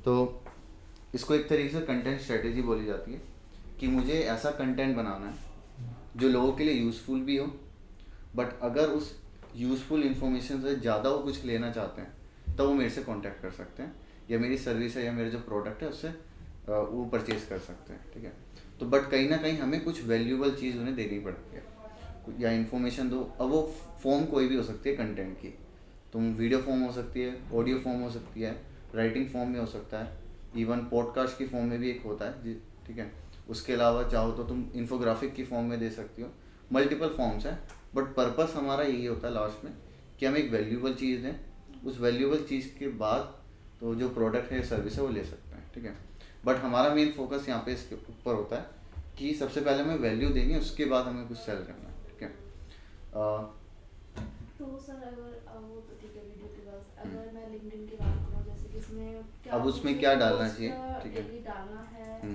तो इसको एक तरीके से कंटेंट स्ट्रेटेजी बोली जाती है कि मुझे ऐसा कंटेंट बनाना है जो लोगों के लिए यूज़फुल भी हो, बट अगर उस यूज़फुल इन्फॉर्मेशन से ज़्यादा वो कुछ लेना चाहते हैं तो वो मेरे से कांटेक्ट कर सकते हैं, या मेरी सर्विस है या मेरे जो प्रोडक्ट है उससे वो परचेज़ कर सकते हैं, ठीक है। तो बट कहीं ना कहीं हमें कुछ वैल्यूबल चीज़ उन्हें देनी पड़ती है या इन्फॉर्मेशन दो। अब वो फॉर्म कोई भी हो सकती है कंटेंट की, तुम वीडियो फॉर्म हो सकती है, ऑडियो फॉर्म हो सकती है, राइटिंग फॉर्म में हो सकता है, इवन पॉडकास्ट की फॉर्म में भी एक होता है जी, ठीक है। उसके अलावा चाहो तो तुम इन्फोग्राफिक की फॉर्म में दे सकती हो, मल्टीपल फॉर्म्स हैं। बट पर्पस हमारा यही होता है लास्ट में कि हम एक वैल्यूबल चीज़ दें, उस वैल्यूबल चीज़ के बाद तो जो प्रोडक्ट है सर्विस है वो ले सकते हैं, ठीक है। बट हमारा मेन फोकस यहाँ पे इसके ऊपर होता है कि सबसे पहले हमें वैल्यू देंगे, उसके बाद हमें कुछ सेल करना है, ठीक है। तो सर अगर वो तो ठीक है वीडियो के बाद, अगर मैं लिंक्डइन की बात करूँ जैसे कि इसमें क्या अब उसमें मुझे क्या डालना पोस्ट चाहिए, ठीक है। डेली डालना है,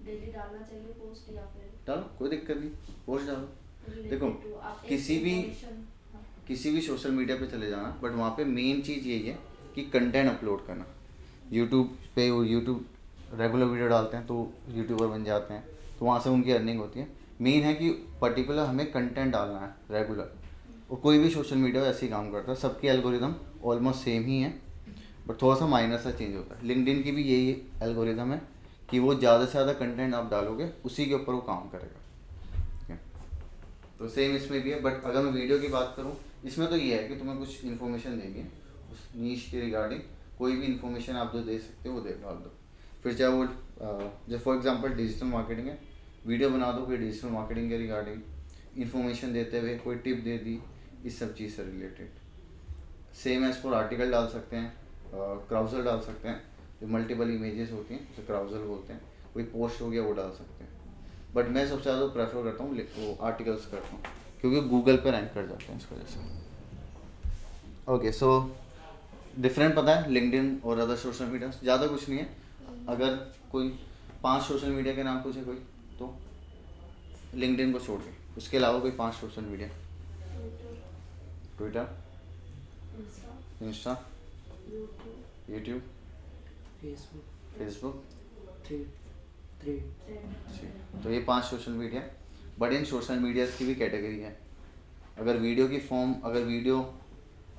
डेली डालना चाहिए पोस्ट या फिर डालो, कोई दिक्कत नहीं, पोस्ट डालो। देखो related to आप किसी भी information, हाँ, किसी भी सोशल मीडिया पे चले जाना, बट वहाँ पे मेन चीज़ यही है कि कंटेंट अपलोड करना। यूट्यूब पे यूट्यूब रेगुलर वीडियो डालते हैं तो यूट्यूबर बन जाते हैं, तो वहाँ से उनकी अर्निंग होती है। मेन है कि पर्टिकुलर हमें कंटेंट डालना है रेगुलर, और कोई भी सोशल मीडिया ऐसे ही काम करता है, सबकी एल्गोरिदम ऑलमोस्ट सेम ही है, बट थोड़ा सा माइनर सा चेंज होता है। लिंक्डइन की भी यही एल्गोरिदम है कि वो ज़्यादा से ज़्यादा कंटेंट आप डालोगे उसी के ऊपर वो काम करेगा, ठीक है। तो सेम इसमें भी है, बट अगर मैं वीडियो की बात करूँ, इसमें तो ये है कि तुम्हें कुछ इन्फॉर्मेशन देंगे उस नीश के रिगार्डिंग, कोई भी इन्फॉर्मेशन आप जो दे सकते हो वो दे डाल दो। फिर चाहे वो जो फॉर एग्जांपल डिजिटल मार्केटिंग है, वीडियो बना दो कोई डिजिटल मार्केटिंग के रिगार्डिंग, इन्फॉर्मेशन देते हुए कोई टिप दे दी, इस सब चीज़ से related. Same as for article डाल सकते हैं, क्राउजल डाल सकते हैं, जो मल्टीपल इमेजेस होती हैं उसे क्राउजल बोलते हैं, कोई पोस्ट हो गया वो डाल सकते हैं। बट मैं सबसे ज़्यादा प्रेफर करता हूँ वो आर्टिकल्स करता हूँ, क्योंकि गूगल पे रैंक कर जाते हैं इस वजह से। ओके, सो डिफरेंट पता है लिंक्डइन और अदर सोशल मीडिया, ज़्यादा कुछ नहीं है। अगर कोई 5 सोशल मीडिया के नाम पूछे कोई, तो लिंक्डइन को छोड़ के उसके अलावा कोई 5 social media. Twitter, Insta, YouTube, Facebook, तो ये 5 social media. But in social medias की भी कैटेगरी है। अगर वीडियो की फॉर्म, अगर वीडियो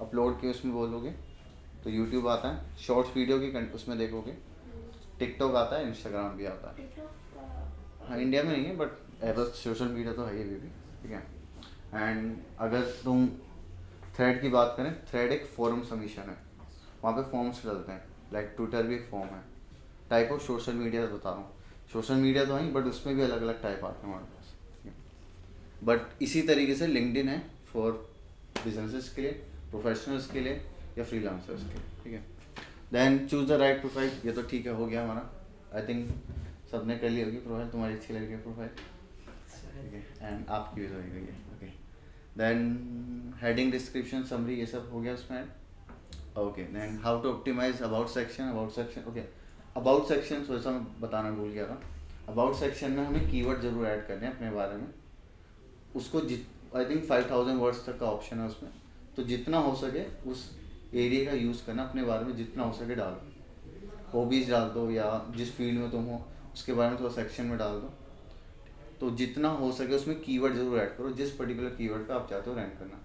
अपलोड के उसमें बोलोगे तो यूट्यूब आता है, शॉर्ट्स वीडियो की उसमें देखोगे टिकटॉक आता है, इंस्टाग्राम भी आता है। हाँ, इंडिया में नहीं है बट एज सोशल मीडिया तो है ये भी, ठीक है। एंड अगर तुम थ्रेड की बात करें, थ्रेड एक फोरम सबमिशन है, वहाँ पे फॉर्म्स डलते हैं, लाइक ट्विटर भी एक फॉर्म है। टाइप ऑफ सोशल मीडिया बता रहा हूँ, सोशल मीडिया तो है बट उसमें भी अलग अलग टाइप आते हैं हमारे पास, ठीक है। बट इसी तरीके से लिंक्डइन है फॉर बिजनेसेस के लिए, प्रोफेशनल्स के लिए या फ्रीलांसर्स के लिए, ठीक है। Then choose the right profile, ये तो ठीक है, हो गया हमारा। आई थिंक सबने कर ली होगी प्रोफाइल, तुम्हारी अच्छी लगी है प्रोफाइल, ठीक है, एंड आपकी भी तो हो गई है, okay. Then heading, description, summary, ये सब हो गया उसमें। Okay, then how to optimise about section, okay. About section थोड़ा सा मैं बताना भूल गया था। अबाउट सेक्शन में हमें कीवर्ड जरूर ऐड करने हैं अपने बारे में, उसको आई थिंक 5000 वर्ड्स तक का ऑप्शन है उसमें, तो जितना हो सके उस एरिया का यूज़ करना, अपने बारे में जितना हो सके डालो। हॉबीज़ डाल दो या जिस फील्ड में तुम हो उसके बारे में थोड़ा सेक्शन में डाल दो, तो जितना हो सके उसमें कीवर्ड जरूर ऐड करो, जिस पर्टिकुलर कीवर्ड पे आप चाहते हो रैंक करना।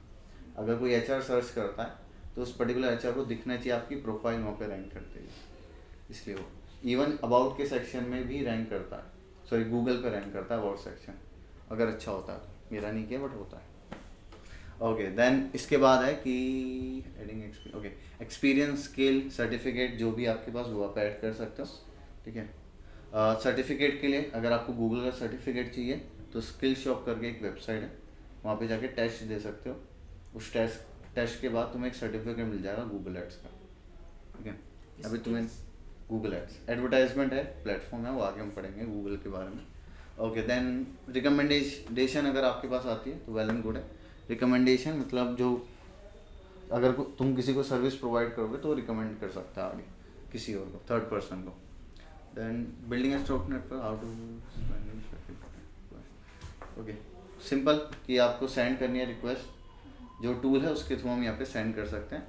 अगर कोई एचआर सर्च करता है तो उस पर्टिकुलर एचआर को दिखना चाहिए आपकी प्रोफाइल वहाँ पे रैंक करते हैं, इसलिए वो इवन अबाउट के सेक्शन में भी रैंक करता है, सॉरी गूगल पे रैंक करता है अबाउट सेक्शन, अगर अच्छा होता है तो। मेरा नहीं किया बट होता है। ओके, देन इसके बाद है कि एडिंग एक्सपीरियंस, स्किल, सर्टिफिकेट जो भी आपके पास वो आप ऐड कर सकते हो, ठीक है। सर्टिफिकेट के लिए अगर आपको गूगल का सर्टिफिकेट चाहिए तो स्किल शॉप करके एक वेबसाइट है, वहाँ पे जाके टेस्ट दे सकते हो। उस टेस्ट के बाद तुम्हें एक सर्टिफिकेट मिल जाएगा गूगल एड्स का, ठीक है। अभी तुम्हें गूगल एड्स एडवर्टाइजमेंट है, प्लेटफॉर्म है, वो आगे हम पढ़ेंगे गूगल के बारे में। ओके, देन रिकमेंडेशन अगर आपके पास आती है तो वेल एंड गुड है। रिकमेंडेशन मतलब जो अगर तुम किसी को सर्विस प्रोवाइड करोगे तो रिकमेंड कर सकता है आगे किसी और को, थर्ड पर्सन को। Then building a stock network, how to, okay, simple कि आपको सेंड करनी है रिक्वेस्ट, जो टूल है उसके थ्रू हम यहाँ पे सेंड कर सकते हैं,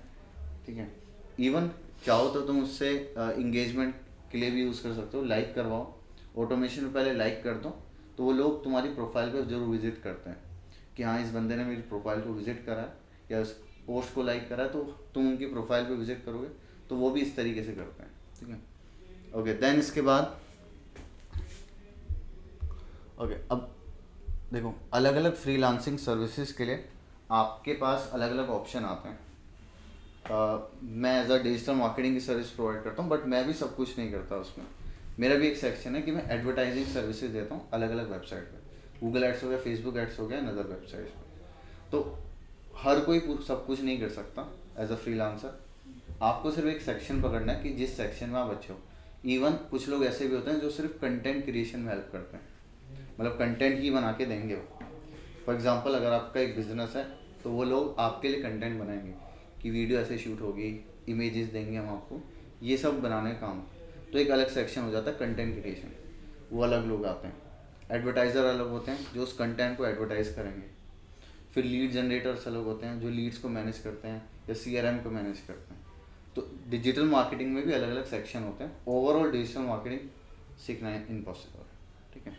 ठीक है। इवन चाहो तो तुम उससे इंगेजमेंट के लिए भी यूज़ कर सकते हो। लाइक करवाओ, ऑटोमेशन में पहले लाइक कर दो, तो वो लोग तुम्हारी प्रोफाइल पे ज़रूर विजिट करते हैं कि हाँ इस बंदे ने मेरी प्रोफाइल को विजिट करा है या उस पोस्ट को लाइक करा है, तो तुम उनकी प्रोफाइल पे विजिट करोगे तो वो भी इस तरीके से करते हैं, ठीक है। ओके, देन इसके बाद ओके, अब देखो अलग अलग फ्रीलांसिंग सर्विसेज के लिए आपके पास अलग अलग ऑप्शन आते हैं। मैं एज अ डिजिटल मार्केटिंग की सर्विस प्रोवाइड करता हूँ, बट मैं भी सब कुछ नहीं करता उसमें। मेरा भी एक सेक्शन है कि मैं एडवर्टाइजिंग सर्विसेज देता हूँ अलग अलग वेबसाइट पे, गूगल एड्स हो गया, फेसबुक एड्स हो गया, अदर वेबसाइट्स पे। तो हर कोई सब कुछ नहीं कर सकता एज अ फ्रीलांसर। आपको सिर्फ एक सेक्शन पकड़ना है कि जिस सेक्शन में आप अच्छे हो। इवन कुछ लोग ऐसे भी होते हैं जो सिर्फ कंटेंट क्रिएशन में हेल्प करते हैं, मतलब कंटेंट ही बना के देंगे वो। फॉर एग्जांपल अगर आपका एक बिजनेस है तो वो लोग आपके लिए कंटेंट बनाएंगे कि वीडियो ऐसे शूट होगी, इमेजेस देंगे हम आपको, ये सब बनाने का काम। तो एक अलग सेक्शन हो जाता है कंटेंट क्रिएशन, वो अलग लोग आते हैं। एडवर्टाइज़र अलग होते हैं जो उस कंटेंट को एडवर्टाइज़ करेंगे। फिर लीड जनरेटर्स अलग होते हैं जो लीड्स को मैनेज करते हैं या CRM को मैनेज करते हैं। तो डिजिटल मार्केटिंग में भी अलग अलग सेक्शन होते हैं। ओवरऑल डिजिटल मार्केटिंग सीखना इम्पॉसिबल है, ठीक है।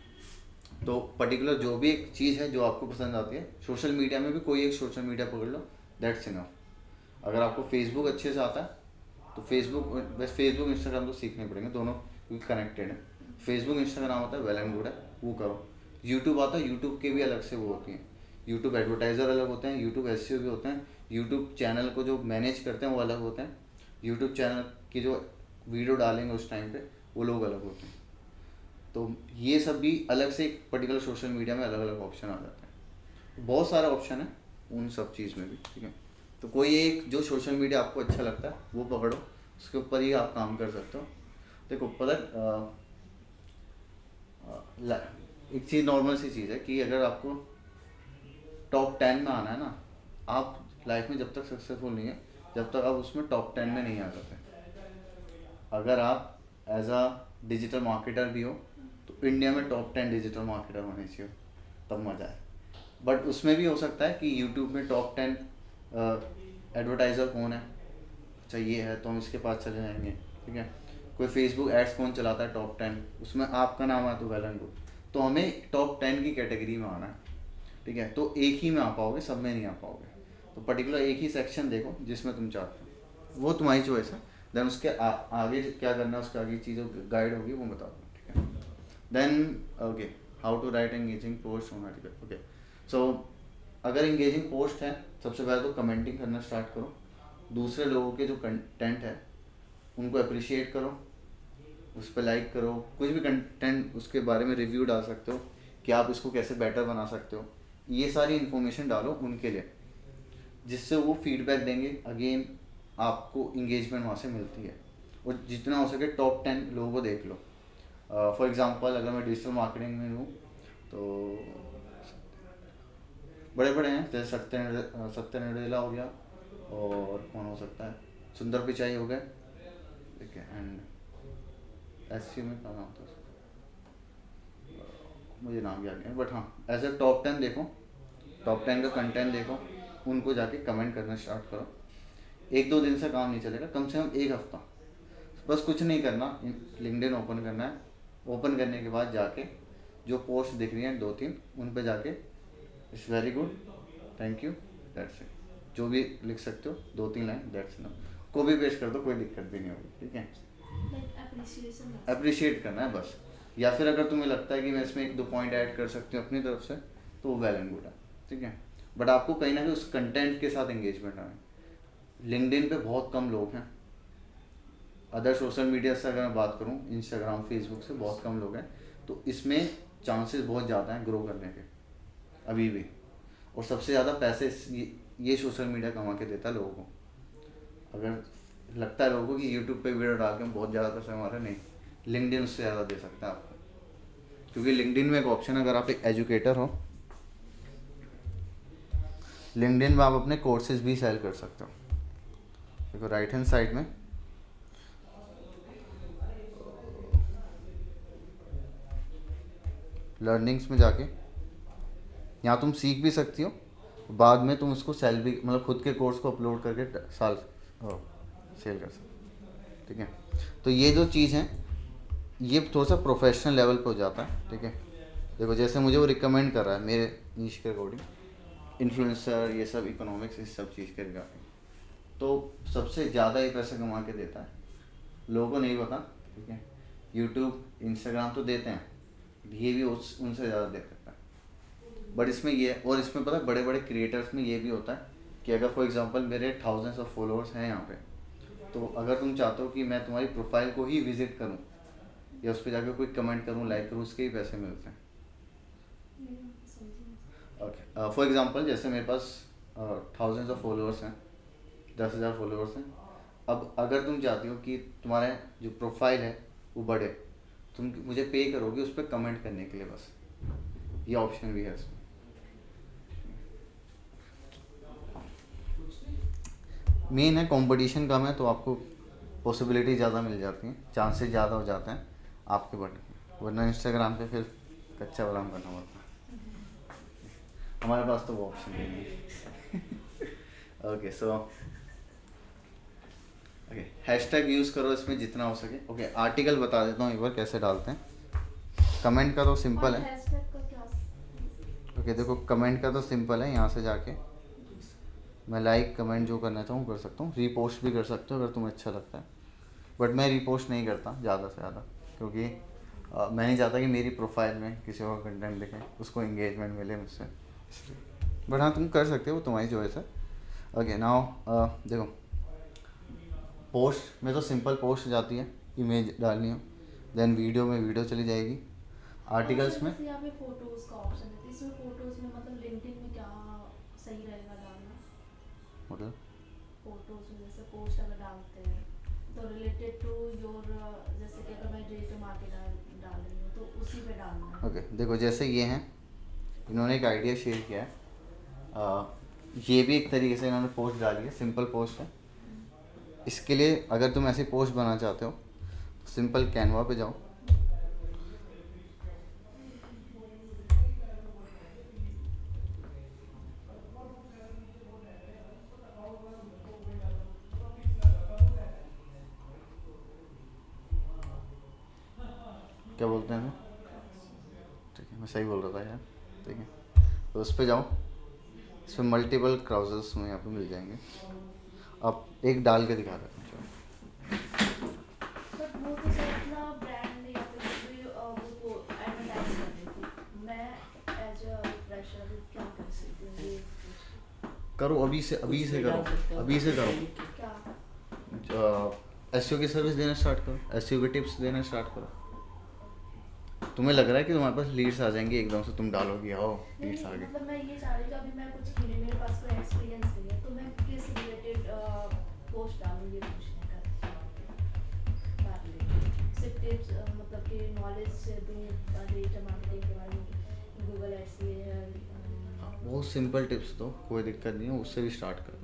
तो पर्टिकुलर जो भी एक चीज़ है जो आपको पसंद आती है, सोशल मीडिया में भी कोई एक सोशल मीडिया पकड़ लो, दैट्स इनफ। अगर आपको फेसबुक अच्छे से आता है तो फेसबुक इंस्टाग्राम तो सीखने पड़ेंगे, दोनों क्योंकि कनेक्टेड है। फेसबुक इंस्टाग्राम होता है वेल एंड गुड है, वो करो। यूट्यूब आता है, यूट्यूब के भी अलग से वो होती हैं, यूट्यूब एडवर्टाइज़र अलग होते हैं, यूट्यूब SEO भी होते हैं, यूट्यूब चैनल को जो मैनेज करते हैं वो अलग होते हैं, यूट्यूब चैनल की जो वीडियो डालेंगे उस टाइम पे वो लोग अलग होते हैं। तो ये सब भी अलग से एक पर्टिकुलर सोशल मीडिया में अलग अलग ऑप्शन आ जाते हैं। बहुत सारे ऑप्शन है उन सब चीज़ में भी, ठीक है। तो कोई एक जो सोशल मीडिया आपको अच्छा लगता है वो पकड़ो, उसके ऊपर ही आप काम कर सकते हो। देखो पता एक चीज़ नॉर्मल सी चीज़ है कि अगर आपको टॉप 10 में आना है ना, आप लाइफ में जब तक सक्सेसफुल नहीं है जब तक आप उसमें टॉप 10 में नहीं आ जाते। अगर आप एज अ डिजिटल मार्केटर भी हो तो इंडिया में टॉप 10 डिजिटल मार्केटर होने चाहिए, तब मज़ा है। बट उसमें भी हो सकता है कि यूट्यूब में टॉप 10 एडवर्टाइज़र कौन है, अच्छा ये है तो हम इसके पास चले जाएंगे, ठीक है। कोई फेसबुक एड्स कौन चलाता है टॉप 10, उसमें आपका नाम है तो वेल एंड गुड। तो हमें टॉप 10 की कैटेगरी में आना है, ठीक है। तो एक ही में आ पाओगे, सब में नहीं आ पाओगे। तो पर्टिकुलर एक ही सेक्शन देखो जिसमें तुम चाहते हो, वो तुम्हारी चॉइस है। देन उसके आगे क्या करना है, उसके आगे चीज़ों गाइड होगी वो बता दो, ठीक है। Then okay, how to write engaging post on article. Okay, so अगर एंगेजिंग पोस्ट है सबसे पहले तो कमेंटिंग करना स्टार्ट करो। दूसरे लोगों के जो कंटेंट है उनको अप्रिशिएट करो, उस पर लाइक करो, कुछ भी कंटेंट उसके बारे में रिव्यू डाल सकते हो कि आप इसको कैसे बेटर बना सकते हो। ये सारी इन्फॉर्मेशन डालो उनके लिए, जिससे वो फीडबैक देंगे। अगेन आपको इंगेजमेंट वहाँ से मिलती है। और जितना हो सके टॉप 10 लोगों को देख लो। फॉर एग्जांपल अगर मैं डिजिटल मार्केटिंग में हूँ तो बड़े बड़े हैं जैसे सत्य नडेला हो गया, और कौन हो सकता है, सुंदर पिचाई हो गए, ठीक है। एंड SEO में क्या नाम था उसका, मुझे नाम याद नहीं, बट हाँ एज ए टॉप 10 देखो, टॉप 10 का कंटेंट देखो, उनको जाके कमेंट करना स्टार्ट करो। 1-2 दिन से काम नहीं चलेगा, कम से कम 1 हफ्ता। बस कुछ नहीं करना, लिंक्डइन ओपन करना है। ओपन करने के बाद जाके जो पोस्ट दिख रही हैं 2-3 उन पे जाके it's very good, thank you, that's it, जो भी लिख सकते हो 2-3 line, that's enough. Copy paste कर दो, कोई दिक्कत भी नहीं होगी, ठीक है। अप्रिशिएट करना है बस। या फिर अगर तुम्हें लगता है कि मैं इसमें 1-2 पॉइंट ऐड कर सकती हूँ अपनी तरफ से तो वो वेल एंड गुड है, ठीक है। बट आपको कहीं ना कहीं उस कंटेंट के साथ एंगेजमेंट आए। लिंक्डइन पे बहुत कम लोग हैं। अदर सोशल मीडिया से अगर मैं बात करूँ, इंस्टाग्राम फेसबुक से बहुत कम लोग हैं। तो इसमें चांसेस बहुत ज़्यादा हैं ग्रो करने के अभी भी। और सबसे ज़्यादा पैसे ये सोशल मीडिया कमा के देता है लोगों को। अगर लगता है लोगों को कि यूट्यूब पे वीडियो डाल के हम बहुत ज़्यादा पैसा कमा रहे हैं, नहीं, लिंक्डइन उससे ज़्यादा दे सकता है आपको। क्योंकि लिंक्डइन में एक ऑप्शन है, अगर आप एक एजुकेटर हो, लिंक्डइन में आप अपने कोर्सेज भी सेल कर सकते हो। देखो राइट हैंड साइड में लर्निंग्स में जाके यहाँ तुम सीख भी सकती हो, बाद में तुम उसको सेल भी, मतलब खुद के कोर्स को अपलोड करके सेल कर सकते हो, ठीक है। तो ये जो चीज़ है ये थोड़ा सा प्रोफेशनल लेवल पे हो जाता है, ठीक है। देखो जैसे मुझे वो रिकमेंड कर रहा है मेरे नीश के अकॉर्डिंग, इन्फ्लुएंसर ये सब इकोनॉमिक्स इस सब चीज़ के रिगार्डिंग, तो सबसे ज़्यादा ये पैसे कमा के देता है, लोगों को नहीं पता, ठीक है। यूट्यूब इंस्टाग्राम तो देते हैं, ये भी उनसे ज़्यादा दे सकता है। बट इसमें ये, और इसमें पता है बड़े बड़े क्रिएटर्स में ये भी होता है कि अगर फॉर एग्जांपल मेरे थाउजेंड्स ऑफ फॉलोअर्स हैं यहाँ पे, तो अगर तुम चाहते हो कि मैं तुम्हारी प्रोफाइल को ही विजिट करूँ या उस पर जाकर कोई कमेंट करूँ, लाइक करूँ, उसके ही पैसे मिलते हैं। ओके, फॉर एग्जांपल जैसे मेरे पास थाउजेंड्स ऑफ फॉलोअर्स हैं, 10,000 फॉलोअर्स हैं। अब अगर तुम चाहती हो कि तुम्हारा जो प्रोफाइल है वो बढ़े, तुम मुझे पे करोगे उस पर कमेंट करने के लिए, बस ये ऑप्शन भी है इसमें। मेन है कंपटीशन कम है तो आपको पॉसिबिलिटी ज़्यादा मिल जाती हैं, चांसेस ज़्यादा हो जाते हैं आपके बढ़ने के, वरना इंस्टाग्राम पे फिर कच्चा बादाम करना पड़ता है। हमारे पास तो वो ऑप्शन भी नहीं है। Okay so okay, hashtag use करो इसमें जितना हो सके। ओके, आर्टिकल बता देता हूँ एक बार कैसे डालते हैं। कमेंट का तो सिंपल है। ओके देखो, कमेंट का तो सिंपल है, यहाँ से जाके मैं लाइक कमेंट जो करना चाहूँ कर सकता हूँ, रीपोस्ट भी कर सकते हो अगर तुम्हें अच्छा लगता है, बट मैं रीपोस्ट नहीं करता ज़्यादा से ज़्यादा, क्योंकि मैं नहीं चाहता कि मेरी प्रोफाइल में किसी और कंटेंट दिखे, उसको एंगेजमेंट मिले मुझसे, इसलिए। बट हाँ तुम कर सकते हो, तुम्हारी चॉइस है। ओके नाउ देखो, पोस्ट में तो सिंपल पोस्ट जाती है, इमेज डालनी हो, देन वीडियो में वीडियो चली जाएगी, आर्टिकल्स में यहाँ पे फोटोज का ऑप्शन है, तो इसमें फोटोज में मतलब लिंक्डइन में क्या सही रहेगा डालना? मतलब फोटोज में जैसे पोस्ट अगर डालते हैं तो रिलेटेड टू योर, जैसे कि अगर मैं डिजिटल मार्केट डाल रही हूँ तो उसी पे डालना है। ओके देखो, जैसे ये हैं, इन्होंने एक आइडिया शेयर किया है, ये भी एक तरीके से इन्होंने पोस्ट डाली है, सिंपल पोस्ट है। इसके लिए अगर तुम ऐसी पोस्ट बनाना चाहते हो तो सिंपल कैनवा पे जाओ, क्या बोलते हैं, ठीक है मैं सही बोल रहा था यार, ठीक है। तो उस पर जाओ, इसमें मल्टीपल क्राउजर्स में यहाँ पे मिल जाएंगे, आप एक डाल के दिखा देते हैं। बट वो तो सर अपना ब्रांड या फिर कुछ भी वो एडवर्टाइज कर रही थी, मैं एज अ फ्रेशर अभी क्या कर सकती हूँ ये? करो अभी से करो, अभी से करो, क्या? एसईओ की सर्विस देना स्टार्ट करो, एसईओ की टिप्स देना स्टार्ट करो। तुम्हें लग रहा है कि तुम्हारे पास लीड्स आ जाएंगी एकदम से, तुम डालोगी आओ लीड्स आ गए। मतलब मैं ये चाह रही थी, अभी मैं कुछ की नहीं, मेरे पास कोई एक्सपीरियंस नहीं है, तो मैं किस रिलेटेड पोस्ट डालूँ ये पूछने का सिर्फ टिप्स, मतलब कि नॉलेज दूँ डिजिटल मार्केटिंग के बारे में, गूगल एड्स ये है। बहुत सिंपल टिप्स दो, कोई दिक्कत नहीं है, उससे भी स्टार्ट करो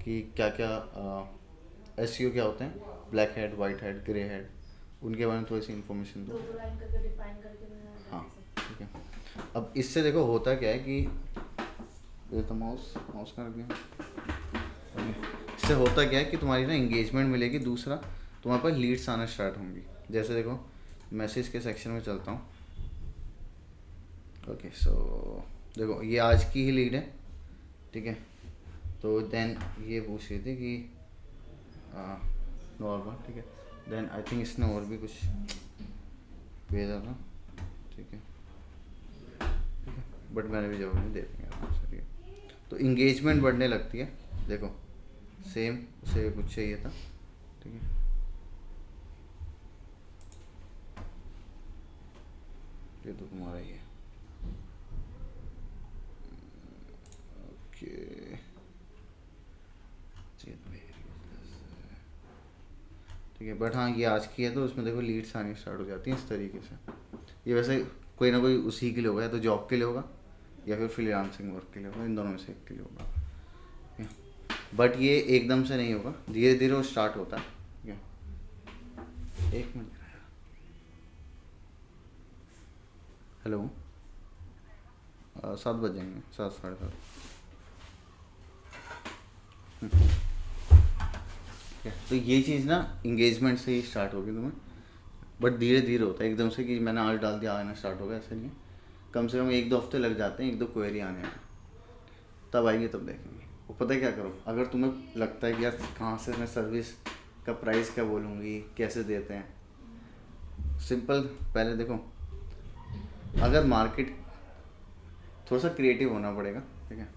कि क्या क्या एसईओ क्या होते हैं, black head, white head, grey head, उनके बारे में थोड़ी सी इन्फॉर्मेशन दो। दो लाइन करके डिफाइन करके मैं हाँ ठीक है। अब इससे देखो होता क्या है कि ये तो माउस कर दिया, इससे होता क्या है कि तुम्हारी ना इंगेजमेंट मिलेगी, दूसरा तुम्हारे पास लीड्स आना स्टार्ट होंगी। जैसे देखो मैसेज के सेक्शन में चलता हूँ, ओके सो देखो ये आज की ही लीड है, ठीक है। तो देन ये पूछ रही थी कि नॉर्मल, ठीक है। देन आई थिंक इसने और भी कुछ भेजा था, ठीक है, बट मैंने भी जवाब नहीं दे दिया, ठीक है। तो इंगेजमेंट बढ़ने लगती है, देखो सेम उसे कुछ चाहिए था, ठीक है। ये तो तुम्हारा ही है, ओके ठीक है। बट हाँ ये आज की है तो उसमें देखो लीड्स आनी स्टार्ट हो जाती हैं इस तरीके से। ये वैसे कोई ना कोई उसी के लिए होगा, या तो जॉब के लिए होगा या फिर फ्रीलांसिंग वर्क के लिए होगा, इन दोनों में से एक के लिए होगा। बट ये एकदम से नहीं होगा, धीरे धीरे वो स्टार्ट होता है, ठीक है। एक मिनट, हेलो 7 बजेंगे, 7 साढ़े 7। तो ये चीज़ ना इंगेजमेंट से ही स्टार्ट होगी तुम्हें, बट धीरे धीरे होता है, एकदम से कि मैंने आज डाल दिया आना स्टार्ट हो गया, ऐसे नहीं है। कम से कम 1-2 हफ्ते लग जाते हैं, 1-2 क्वेरी आने में, तब आएंगे तब देखेंगे। वो पता है क्या करो, अगर तुम्हें लगता है कि यार कहाँ से मैं सर्विस का प्राइस क्या बोलूँगी, कैसे देते हैं, सिंपल पहले देखो, अगर मार्केट थोड़ा सा क्रिएटिव होना पड़ेगा, ठीक है।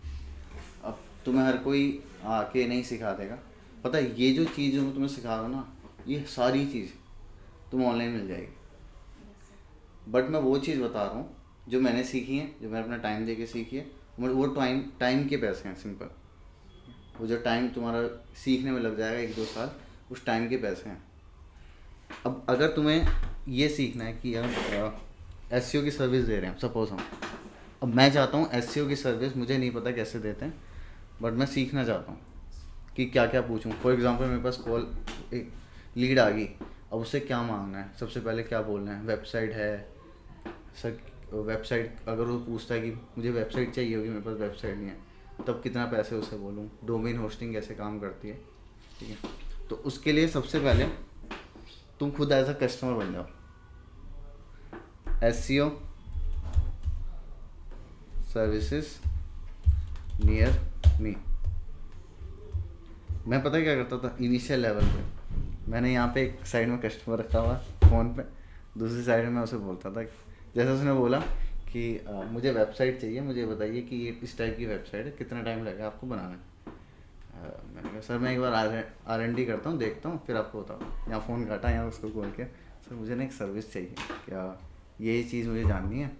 अब तुम्हें हर कोई आके नहीं सिखा देगा, पता है ये जो चीज़ मैं तुम्हें सिखा रहा हूँ ना, ये सारी चीज़ तुम ऑनलाइन मिल जाएगी। बट मैं वो चीज़ बता रहा हूँ जो मैंने सीखी है, जो मैंने अपना टाइम दे के सीखी है, वो टाइम के पैसे हैं, सिंपल। वो जो टाइम तुम्हारा सीखने में लग जाएगा 1-2 साल, उस टाइम के पैसे हैं। अब अगर तुम्हें ये सीखना है कि यार एसईओ की सर्विस दे रहे हैं सपोज हम, अब मैं चाहता हूँ एसईओ की सर्विस, मुझे नहीं पता कैसे देते हैं, बट मैं सीखना चाहता हूँ कि क्या क्या पूछूं। फॉर एग्जांपल मेरे पास कॉल एक लीड आ गई, अब उससे क्या मांगना है, सबसे पहले क्या बोलना है, वेबसाइट है सर, वेबसाइट अगर वो पूछता है कि मुझे वेबसाइट चाहिए होगी, मेरे पास वेबसाइट नहीं है, तब कितना पैसे उसे बोलूँ, डोमेन होस्टिंग कैसे काम करती है, ठीक है। तो उसके लिए सबसे पहले तुम खुद एज अ कस्टमर बन जाओ, एसईओ सर्विसेज नियर मी। मैं पता है क्या करता था इनिशियल लेवल पे, मैंने यहाँ पे एक साइड में कस्टमर रखा हुआ फ़ोन पे, दूसरी साइड में मैं उसे बोलता था, जैसे उसने बोला कि मुझे वेबसाइट चाहिए, मुझे बताइए कि ये इस टाइप की वेबसाइट है, कितना टाइम लगेगा आपको बनाने। मैंने कहा सर मैं एक बार R&D करता हूँ, देखता हूँ, फिर आपको बताऊँ। यहाँ फ़ोन काटा, यहाँ उसको बोल के सर मुझे ना एक सर्विस चाहिए, क्या ये चीज़ मुझे जाननी है,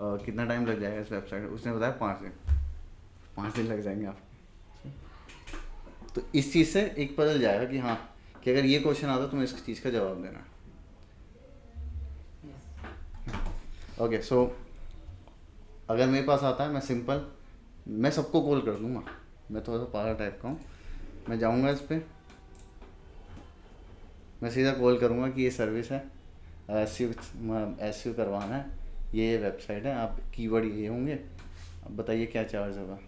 कितना टाइम लग जाएगा इस वेबसाइट। उसने बताया 5 दिन, 5 दिन लग जाएंगे आपको। तो इस चीज़ से एक बदल जाएगा कि हाँ, कि अगर ये क्वेश्चन आता है तो मैं इस चीज़ का जवाब देना है। ओके सो अगर मेरे पास आता है, मैं सिंपल, मैं सबको कॉल कर दूँगा, मैं थोड़ा सा पागल टाइप का हूँ, मैं जाऊँगा इस पर, मैं सीधा कॉल करूँगा कि ये सर्विस है, एसईओ करवाना है, ये वेबसाइट है, आप कीवर्ड ये होंगे, अब बताइए क्या चार्ज होगा।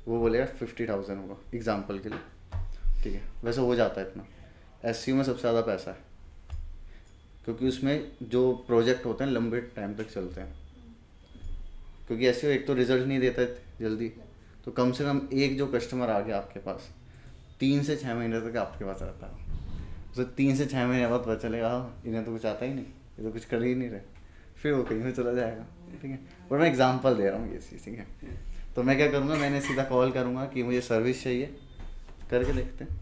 वो बोलेगा 50,000 होगा एग्जांपल के लिए, ठीक है। वैसे हो जाता है इतना। एसईओ में सबसे ज़्यादा पैसा है, क्योंकि उसमें जो प्रोजेक्ट होते हैं लंबे टाइम तक चलते हैं, क्योंकि एसईओ एक तो रिजल्ट नहीं देता है जल्दी, तो कम से कम एक जो कस्टमर आ गया आपके पास, 3 से 6 महीने तक आपके पास रहता है। उसे 3 से 6 महीने बाद पता चलेगा इन्हें तो कुछ आता ही नहीं, ये तो कुछ कर ही नहीं रहे, फिर वो कहीं में चला जाएगा, ठीक है। और मैं एग्जांपल दे रहा हूँ ये चीज़, ठीक है। तो मैं क्या करूँगा, मैंने सीधा कॉल करूँगा कि मुझे सर्विस चाहिए, करके देखते हैं,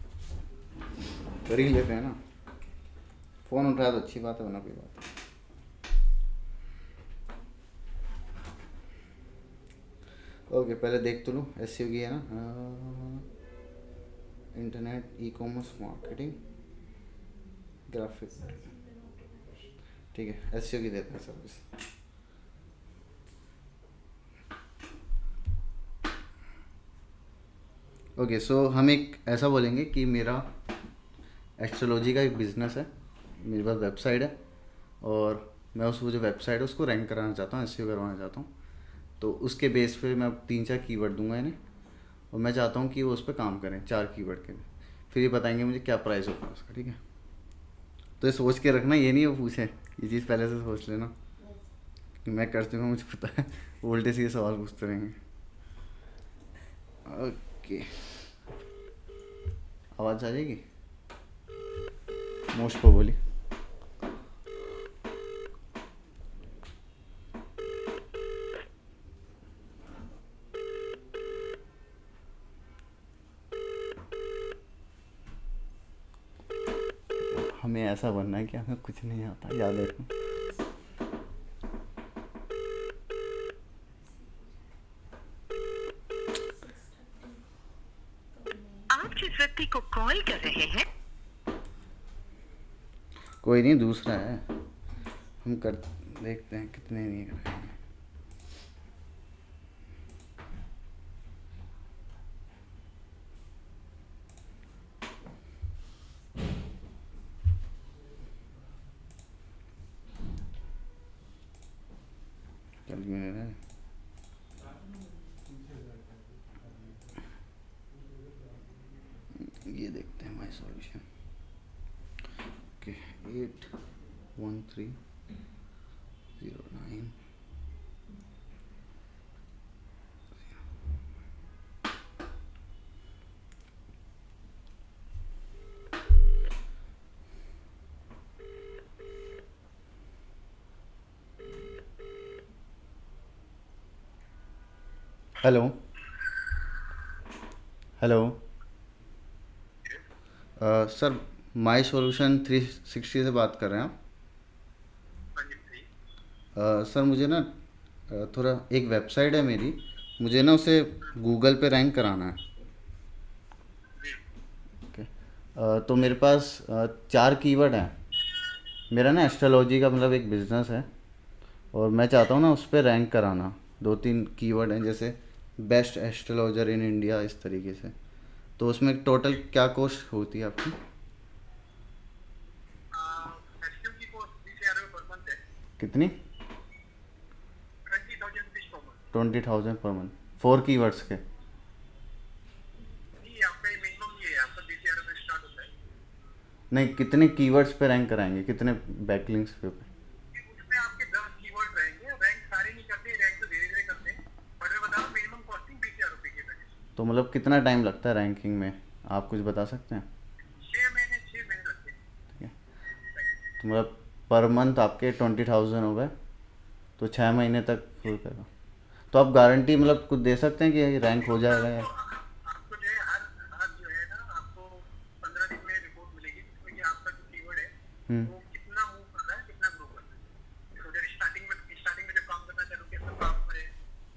कर ही लेते हैं ना, फ़ोन उठाया तो अच्छी बात है, वरना कोई बात नहीं। ओके पहले देख तो लूँ एसईओ की है ना, internet e commerce marketing graphic, ठीक है, एसईओ की देते हैं सर्विस। ओके सो हम एक ऐसा बोलेंगे कि मेरा एस्ट्रोलॉजी का एक बिज़नेस है, मेरे पास वेबसाइट है, और मैं उस वो जो वेबसाइट है उसको रैंक कराना चाहता हूँ, एसईओ करवाना चाहता हूँ। तो उसके बेस पे मैं 3-4 कीवर्ड दूंगा इन्हें, और मैं चाहता हूँ कि वो उस पर काम करें 4 कीवर्ड के, फिर ये बताएंगे मुझे क्या प्राइस होगा उसका, ठीक है। तो ये सोच के रखना, ये नहीं वो पूछे, ये चीज़ पहले से सोच लेना कि मैं कर चुका हूँ, मुझे पता है, उल्टे सीधे सवाल पूछते रहेंगे। ओके आवाज़ आ जाएगी मोस्ट प्रोबेबली। हमें ऐसा बनना है कि हमें कुछ नहीं आता, याद रखो। आप जिस व्यक्ति को कॉल कर रहे हैं, कोई नहीं, दूसरा है, हम कर देखते हैं कितने नहीं करेंगे। कैलकुलेटर है, ये देखते हैं my solution. Okay 8 1309। Hello hello sir, my solution 360 से बात कर रहे हैं आप? सर मुझे ना थोड़ा एक वेबसाइट है मेरी, मुझे ना उसे गूगल पे रैंक कराना है। ओके। तो मेरे पास 4 कीवर्ड हैं। मेरा ना एस्ट्रोलॉजी का मतलब एक बिज़नेस है, और मैं चाहता हूँ ना उस पर रैंक कराना। 2-3 कीवर्ड हैं, जैसे बेस्ट एस्ट्रोलॉजर इन इंडिया, इस तरीके से। तो उसमें टोटल क्या कॉस्ट होती है आपकी? एसक्यू की कॉस्ट 20,000 पर मंथ है। कितनी? 20,000 rupees per month. 20,000 per month, 4 keywords के? नहीं, आपका ये मिनिमम ये है, आपका 20,000 रुपये स्टार्ट होता है। नहीं, कितने कीवर्ड्स पे रैंक कराएंगे, कितने बैकलिंक्स पे? उसमें आपके 10 कीवर्ड रहेंगे। रैंक सारे नहीं करते, रैंक तो धीरे धीरे करते हैं, बट मैं बता रहा हूँ मिनिमम कॉस्टिंग 20,000 रुपये की है। तो मतलब कितना टाइम लगता है रैंकिंग में, आप कुछ बता सकते हैं? 6 महीने लगते हैं। ठीक है, तो मतलब पर मंथ आपके 20,000 हो गए, तो 6 महीने तक फुल करेगा। तो आप गारंटी मतलब कुछ दे सकते हैं कि ये रैंक हो जाएगा या? आपको जो है हर हर जो है ना, आपको 15 दिन में रिपोर्ट मिलेगी, जिसमें कि आपका जो कीवर्ड है वो कितना मूव कर रहा है, कितना ग्रो कर रहा है। तो जब स्टार्टिंग में जब काम करना चालू किया तो काम करे,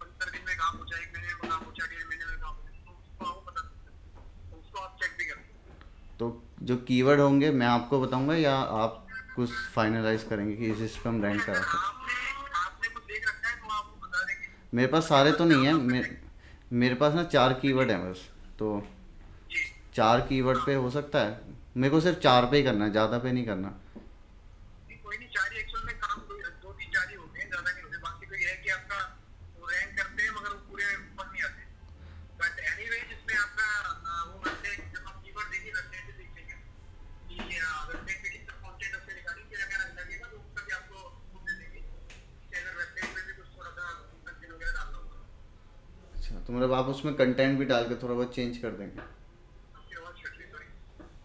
15 दिन में काम हो जाए, 1 महीने में काम हो जाए, 1.5 महीने में काम हो जाए, तो उसको आपको पता सकते हैं, तो उसको आप चेक भी कर सकते हैं। तो जो कीवर्ड होंगे मैं आपको बताऊंगा, या आप कुछ फाइनलाइज करेंगे कि इस पे हम रैंक करा सकते? आपने आपने कुछ देख रखा है तो आपको बता देंगे। मेरे पास सारे तो नहीं है, मेरे पास ना 4 कीवर्ड हैं बस। तो 4 कीवर्ड पे हो सकता है? मेरे को सिर्फ 4 पे ही करना है, ज़्यादा पे नहीं करना। कोई नहीं, 4 ही एक्चुअल में काम 2-3-4 ही होते हैं, ज्यादा नहीं होते। बाकी तो ये है कि आपका वो रैंक करते हैं मगर वो पूरे ऊपर नहीं आते। बट एनीवे जिसमें आपका वो करते हैं, जब आप कीवर्ड देखिए वेबसाइट पे देखेंगे कि वेबसाइट पे कितना कंटेंट उससे निकालेंगे, अगर लगेगा तो उसका भी आपको वो दे देंगे कि अगर वेबसाइट पे भी कुछ थोड़ा सा कंटेंट वगैरह डालना होगा। अच्छा, तो मतलब आप उसमें कंटेंट भी डाल के थोड़ा बहुत चेंज कर देंगे? आपकी आवाज़ छट रही, सॉरी।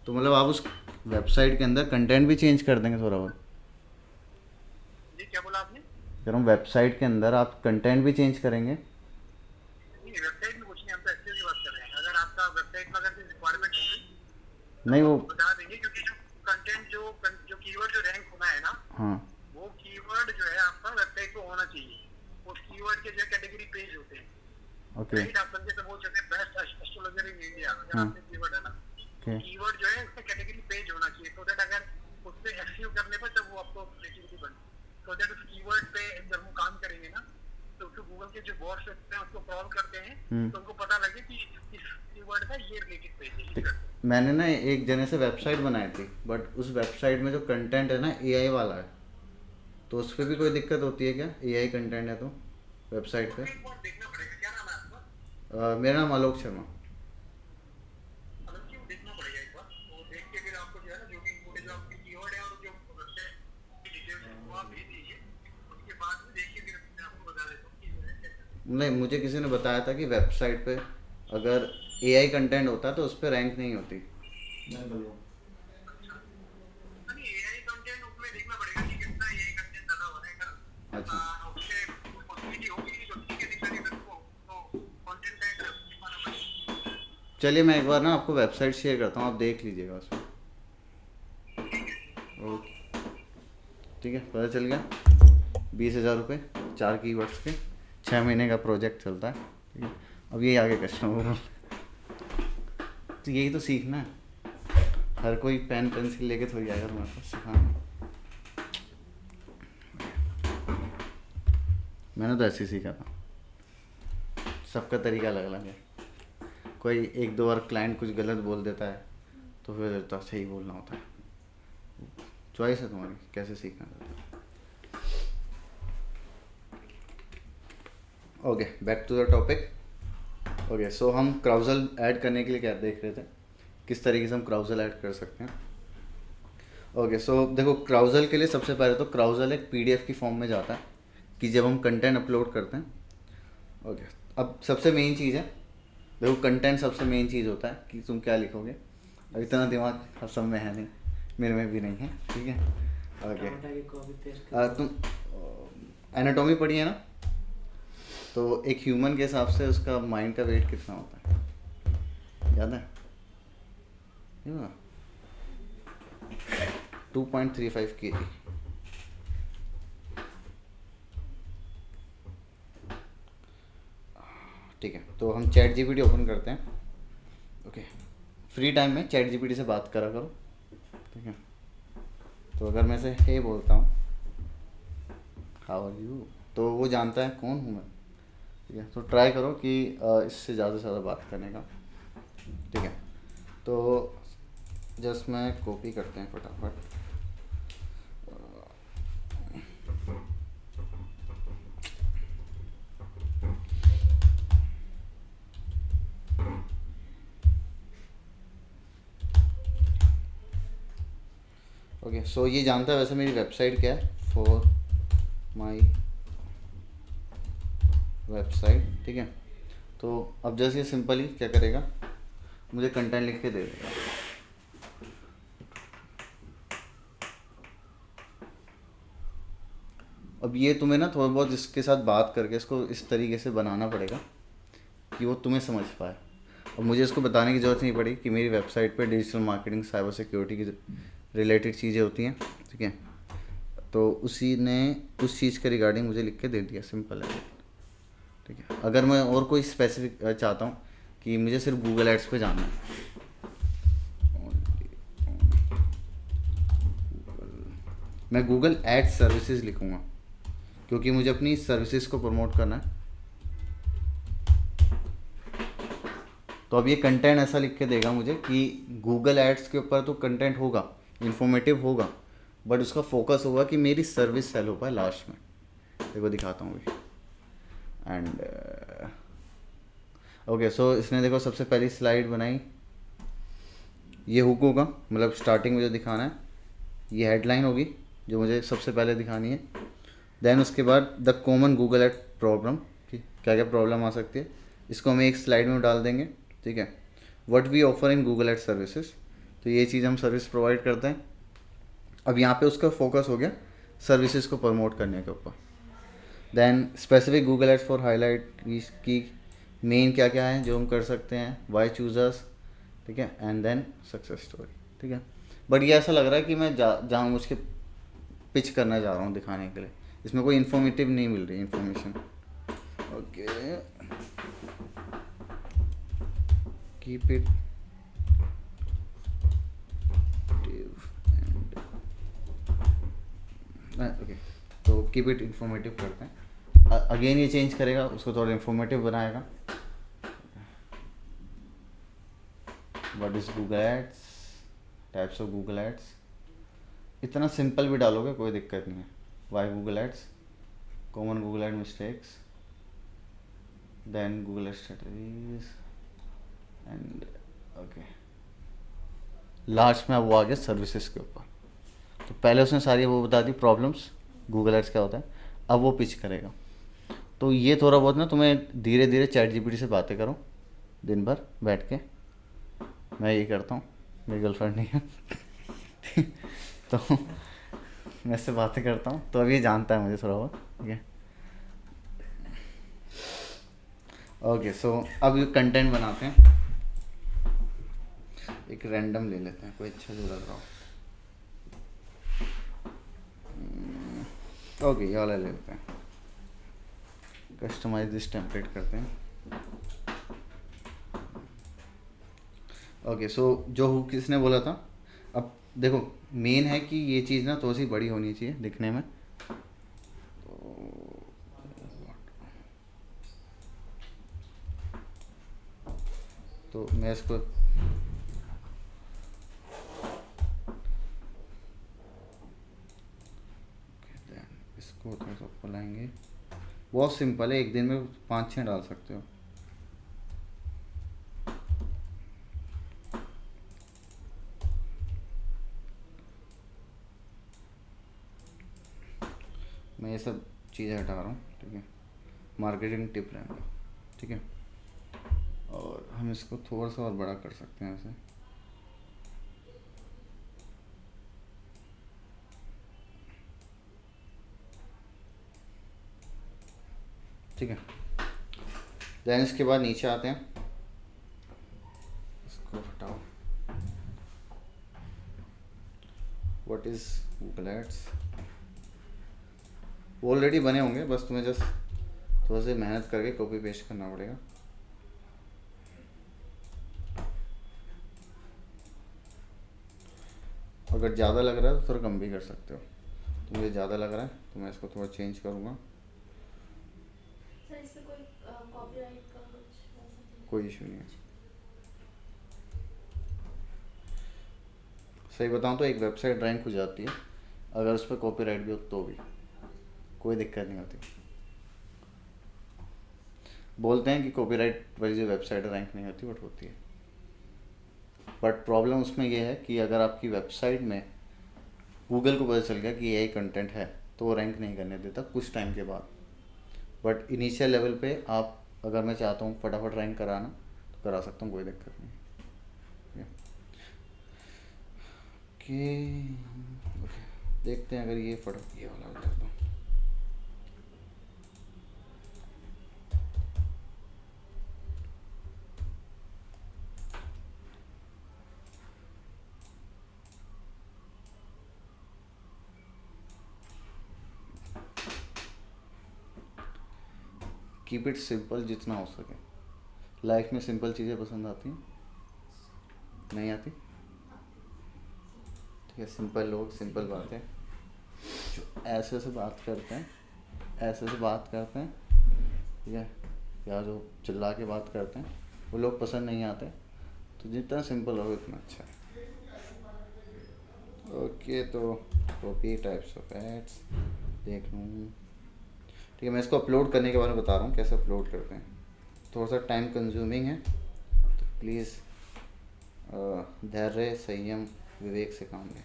तो मतलब आप उस वेबसाइट के अंदर कंटेंट भी चेंज कर देंगे थोड़ा बहुत? जी क्या बोला आपने? कह रहा हूँ वेबसाइट के अंदर आप कंटेंट भी चेंज करेंगे? नहीं, वेबसाइट में कुछ नहीं, हम तो एक्सेस की बात कर रहे हैं। अगर आपका वेबसाइट में अगर कोई रिक्वायरमेंट होगी नहीं, वो बता देंगे, क्योंकि जो कंटेंट जो कीवर्ड जो रैंक होना है ना, हाँ। वो कीवर्ड जो है आपका वेबसाइट पे होना चाहिए। उस कीवर्ड के जो कैटेगरी पेज होते हैं, ओके। राइट? आप समझे तो बोल सकते हैं बेस्ट एस्ट्रोलॉजर इन इंडिया, अगर हाँ। आपके कीवर्ड है ना, ओके। कीवर्ड जो है उसका कैटेगरी पेज होना चाहिए, तो दैट अगर उस पे एसईओ करने पर तब वो आपको रेटिंग बने, तो दैट उस कीवर्ड पे जब हम काम करेंगे ना, तो उसको गूगल के जो बॉट्स होते हैं उसको क्रॉल करते हैं, तो उनको पता लगे कि इस कीवर्ड का ये रिलेटेड पेज है। मैंने ना एक जने से वेबसाइट बनाई थी, बट उस वेबसाइट में जो कंटेंट है ना एआई वाला है, तो उस पर भी कोई दिक्कत होती है क्या? एआई कंटेंट है तो वेबसाइट पे? एक बार देखना पड़ेगा। क्या नाम है आपका? मेरा नाम आलोक शर्मा। मतलब क्यों देखना पड़ेगा एक बार, वो देख के फिर आपको जो है ना, जो भी पूरे जो आपके कीवर्ड है और जो वेबसाइट की डिटेल्स है वो आप भेज दीजिए, उसके बाद में देखिए फिर मैं आपको बता देता हूँ कि जो है कैसे। नहीं, मुझे किसी ने बताया था कि वेबसाइट पे अगर एआई कंटेंट होता है तो उस पर रैंक नहीं होती। नहीं, एआई कंटेंट उसमें देखना पड़ेगा कि कितना एआई कंटेंट डाला हुआ है। अगर अच्छा, उससे पॉसिबिलिटी होगी तो ठीक है, दिखा देगा तो कंटेंट टाइप दिखाना पड़ेगा। चलिए मैं एक बार ना आपको वेबसाइट शेयर करता हूँ, आप देख लीजिएगा उसमें। ओके, ठीक है, पता चल गया। 20,000 रुपये 4 कीवर्ड्स के, 6 महीने का प्रोजेक्ट चलता है। ठीक है, अब यही आगे कस्टमर तो यही तो सीखना है। हर कोई पेन पेंसिल लेके थोड़ी आएगा तुम्हारे पास सिखाना। मैंने तो ऐसे ही सीखा था। सबका तरीका अलग अलग है। कोई 1-2 बार क्लाइंट कुछ गलत बोल देता है तो फिर तो सही बोलना होता है। चॉइस है तुम्हारी कैसे सीखना चाहते हो। Okay, back to the topic. Okay, so हम क्राउजल ऐड करने के लिए क्या देख रहे थे, किस तरीके से हम क्राउजल ऐड कर सकते हैं। ओके, सो देखो क्राउजल के लिए सबसे पहले तो क्राउजल एक पीडीएफ की फॉर्म में जाता है कि जब हम कंटेंट अपलोड करते हैं। ओके, अब सबसे मेन चीज़ है, देखो कंटेंट सबसे मेन चीज़ होता है कि तुम क्या लिखोगे। अब इतना दिमाग सब में है नहीं, मेरे में भी नहीं है, ठीक है। ओके, तुम एनाटॉमी पढ़ी है ना, तो एक ह्यूमन के हिसाब से उसका माइंड का वेट कितना होता है, याद है? 2.35 kg। ठीक है, तो हम चैट जीपीटी ओपन करते हैं। ओके, फ्री टाइम में चैट जीपीटी से बात करा करो, ठीक है। तो अगर मैं से हे बोलता हूँ हाउ आर यू, तो वो जानता है कौन हूँ मैं, ठीक है। तो ट्राई करो कि इससे ज़्यादा से ज़्यादा बात करने का, ठीक है। तो जस्ट मैं कॉपी करते हैं फटाफट। ओके, सो ये जानता है वैसे मेरी वेबसाइट क्या है, फॉर माई वेबसाइट, ठीक है। तो अब जैसे ये सिंपली क्या करेगा, मुझे कंटेंट लिख के दे देगा। अब ये तुम्हें ना थोड़ा बहुत इसके साथ बात करके इसको इस तरीके से बनाना पड़ेगा कि वो तुम्हें समझ पाए। अब मुझे इसको बताने की ज़रूरत नहीं पड़ी कि मेरी वेबसाइट पे डिजिटल मार्केटिंग, साइबर सिक्योरिटी की रिलेटेड चीज़ें होती हैं, ठीक है। तो उसी ने उस चीज़ के रिगार्डिंग मुझे लिख के दे दिया, सिंपल है, ठीक है। अगर मैं और कोई स्पेसिफिक चाहता हूँ कि मुझे सिर्फ गूगल एड्स पे जाना है, मैं गूगल एड्स सर्विसेज लिखूँगा क्योंकि मुझे अपनी सर्विसेज को प्रमोट करना है। तो अब ये कंटेंट ऐसा लिख के देगा मुझे कि गूगल एड्स के ऊपर तो कंटेंट होगा, इन्फॉर्मेटिव होगा, बट उसका फोकस होगा कि मेरी सर्विस सेल हो पाए लास्ट में। देखो दिखाता हूँ अभी। एंड ओके, सो इसने देखो सबसे पहली स्लाइड बनाई, ये हुक होगा, मतलब स्टार्टिंग में जो दिखाना है, ये हेडलाइन होगी जो मुझे सबसे पहले दिखानी है। देन उसके बाद the common Google add problem, कि क्या क्या प्रॉब्लम आ सकती है, इसको हम एक स्लाइड में डाल देंगे, ठीक है। What we offer in Google ad services, तो ये चीज़ हम सर्विस प्रोवाइड करते हैं। अब यहाँ पे उसका फोकस हो गया सर्विसेज को प्रमोट करने के ऊपर। Then specific Google ads for highlight की मेन क्या क्या है जो हम कर सकते हैं, वाई चूजर्स, ठीक है, एंड देन सक्सेस स्टोरी, ठीक है। बट ये ऐसा लग रहा है कि मैं जहाँ मुझके पिच करना जा रहा हूँ दिखाने के लिए, इसमें कोई इन्फॉर्मेटिव नहीं मिल रही information. Okay, keep it okay, तो कीप इट इन्फॉर्मेटिव करते हैं। अगेन ये चेंज करेगा, उसको थोड़ा इन्फॉर्मेटिव बनाएगा। What is Google ads, types of Google ads, इतना सिंपल भी डालोगे कोई दिक्कत नहीं है। Why Google ads, common Google ad mistakes, then Google ad strategies and okay, last में अब वो आ गया सर्विसेज के ऊपर। तो पहले उसने सारी वो बता दी प्रॉब्लम्स, गूगल एड्स क्या होता है, अब वो पिच करेगा। तो ये थोड़ा बहुत ना तुम्हें धीरे धीरे चैट जीपीटी से बातें करो दिन भर बैठ के, मैं ये करता हूँ, मेरी गर्लफ्रेंड नहीं है तो मैं इससे बातें करता हूँ, तो अभी जानता है मुझे थोड़ा बहुत, ठीक है। ओके, सो अब ये कंटेंट बनाते हैं, एक रैंडम ले लेते हैं, कोई अच्छा जो लग रहा हो। ओके, ये वाला ले लेते हैं, कस्टमाइज दिस टेम्पलेट करते हैं। ओके, सो जो हुक किसने बोला था, अब देखो मेन है कि ये चीज़ ना थोड़ी सी बड़ी होनी चाहिए दिखने में। तो मैं इसको थोड़ा सा ऊपर लाएंगे। बहुत सिंपल है, एक दिन में 5-6 डाल सकते हो। मैं ये सब चीज़ें हटा रहा हूँ, ठीक है। मार्केटिंग टिप रहेगा, ठीक है। और हम इसको थोड़ा सा और बड़ा कर सकते हैं ऐसे, ठीक है। देन इसके बाद नीचे आते हैं, इसको हटाओ। व्हाट इज़ गूगल एड्स, वो ऑलरेडी बने होंगे, बस तुम्हें जस्ट थोड़ा सा मेहनत करके कॉपी पेस्ट करना पड़ेगा। अगर ज़्यादा लग रहा है तो थोड़ा कम भी कर सकते हो। तो मुझे ज़्यादा लग रहा है तो मैं इसको थोड़ा चेंज करूँगा। सर इस पे कोई कॉपीराइट का कुछ ऐसा तो कोई इशू नहीं है। सही बताऊँ तो एक वेबसाइट रैंक हो जाती है अगर उस पर कॉपीराइट भी हो तो भी कोई दिक्कत नहीं होती। बोलते हैं कि कॉपीराइट वाली जो वेबसाइट रैंक नहीं होती, बट होती है। बट प्रॉब्लम उसमें यह है कि अगर आपकी वेबसाइट में गूगल को पता चल गया कि यही कंटेंट है तो वो रैंक नहीं करने देता कुछ टाइम के बाद। बट इनिशियल लेवल पे आप, अगर मैं चाहता हूँ फटाफट रैंक कराना तो करा सकता हूँ, कोई दिक्कत नहीं। ओके, देखते हैं अगर ये फटाफट ये वाला हो जाता हूँ। कीप इट सिंपल जितना हो सके। लाइफ में सिंपल चीज़ें पसंद आती हैं, नहीं आती? ठीक है, सिंपल लोग, सिंपल बातें, जो ऐसे से बात करते हैं, ऐसे से बात करते हैं, ठीक है, या जो चिल्ला के बात करते हैं वो लोग पसंद नहीं आते। तो जितना सिंपल हो उतना अच्छा है। ओके, तो कॉपी टाइप्स ऑफ एड्स देख लूँ, ठीक है। मैं इसको अपलोड करने के बारे में बता रहा हूँ, कैसे अपलोड करते हैं। थोड़ा सा टाइम कंज्यूमिंग है तो प्लीज़ धैर्य, संयम, विवेक से काम लें।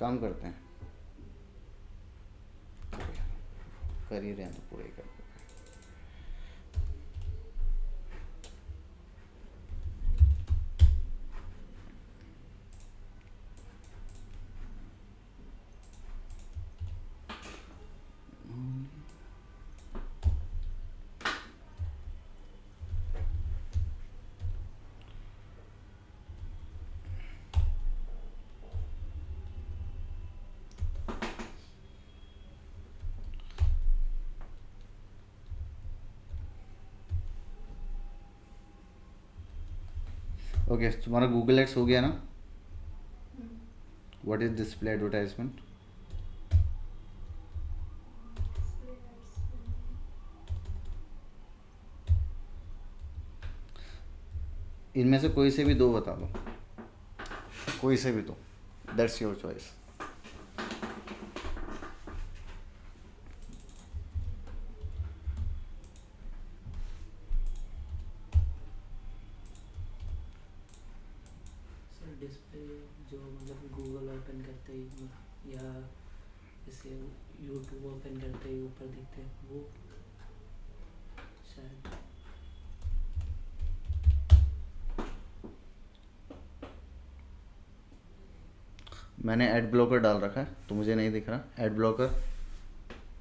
काम करते हैं, कर ही रहे हैं तो पूरा ही कर देते हैं। ओके, तुम्हारा गूगल एड्स हो गया ना? What is display advertisement? इनमें से कोई से भी दो बता दो, कोई से भी दो, दैट्स योर चॉइस। डिस्प्ले जो मतलब गूगल ओपन करते ही या जैसे यूट्यूब ओपन करते ही ऊपर दिखते हैं वो शायद। मैंने एड ब्लॉकर डाल रखा है तो मुझे नहीं दिख रहा। एड ब्लॉकर